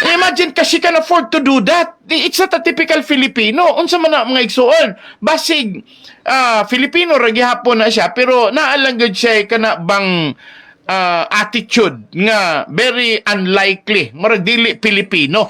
[SPEAKER 6] Imagine kasi can afford to do that. It's not a typical Filipino. Unsa man na mga igsuon. Basig Filipino ra gihapon na siya pero naalanggod siya kana bang attitude nga very unlikely. Murag dili Filipino.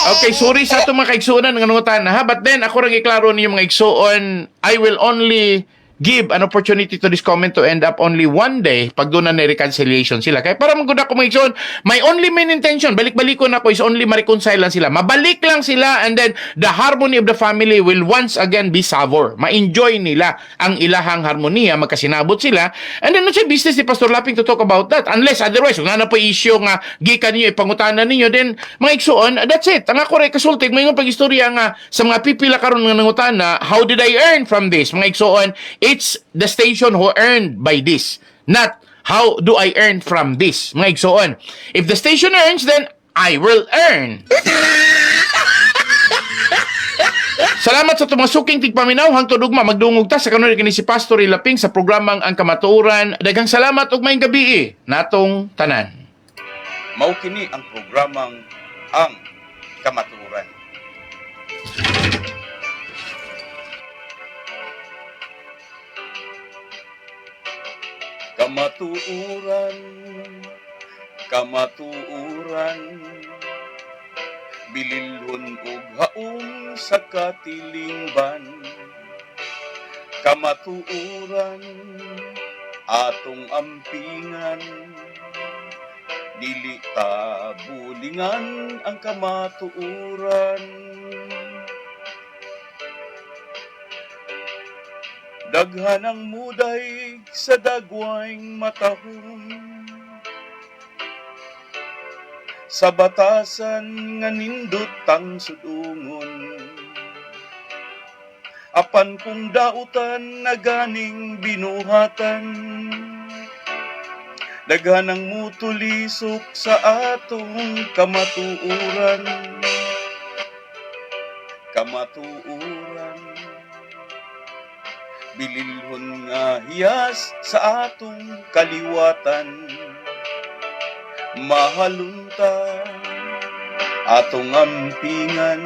[SPEAKER 6] Okay, sorry sa ato mga kaigsuonan nga nangutan ha. But then ako ra giklaro niyo mga igsuon, I will only give an opportunity to this comment to end up only one day pag doon na reconciliation sila. Kaya para magod ako mga igsoon, my only main intention, balik-balikon ako is only ma-reconcile lang sila. Mabalik lang sila and then the harmony of the family will once again be savor. Ma-enjoy nila ang ilahang harmonia, magkasinabot sila. And then no siya business ni Pastor Laping to talk about that. Unless otherwise, kung na po issue nga gikan ninyo, ipangutanan ninyo, then mga igsoon, that's it. Ang ako rin kasultig, may pag-istorya nga sa mga pipila karon nga nangutana, how did I earn from this? Mga igsoon, it's the station who earned by this, not how do I earn from this. Mga igsoon, if the station earns, then I will earn. Salamat sa tumasuking tigpaminaw hangtod ugma magdungog ta sa kanunay kini si Pastor Ilaping sa programang Ang Kamatuoran. Daghang salamat ug maayong gabi natong tanan.
[SPEAKER 5] Mao kini ang programang Ang Kamatuoran. Kamatuoran, kamatuoran, bililhon ug haom sa katilingban. Kamatuoran, atong ampingan, dili ta bulingan ang kamatuoran. Daghan ang muday sa dagwayng matahon, sa batasan nga nindot ang sudungon. Apan kung dautan na ganing binuhatan, daghan ang mutulisok sa atong kamatuoran. Kamatuoran, bililhon nga hiyas sa atong kaliwatan. Mahalunta atong ampingan,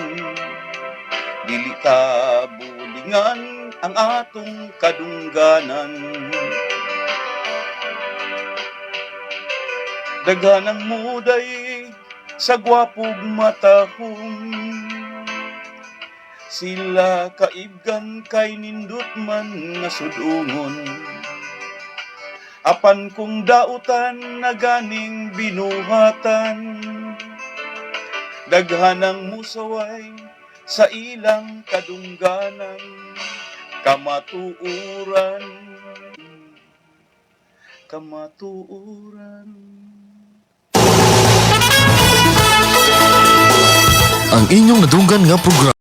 [SPEAKER 5] dili ta bulingan ang atong kadungganan. Daghan ang muday sa gwapog matahong, sila kaibgan kay nindot man nga sudungon. apan kung dautan na ganing binuhatan, daghanang musaway sa ilang kadungganan, kamatuuran.
[SPEAKER 2] Ang inyong nadunggan nga programa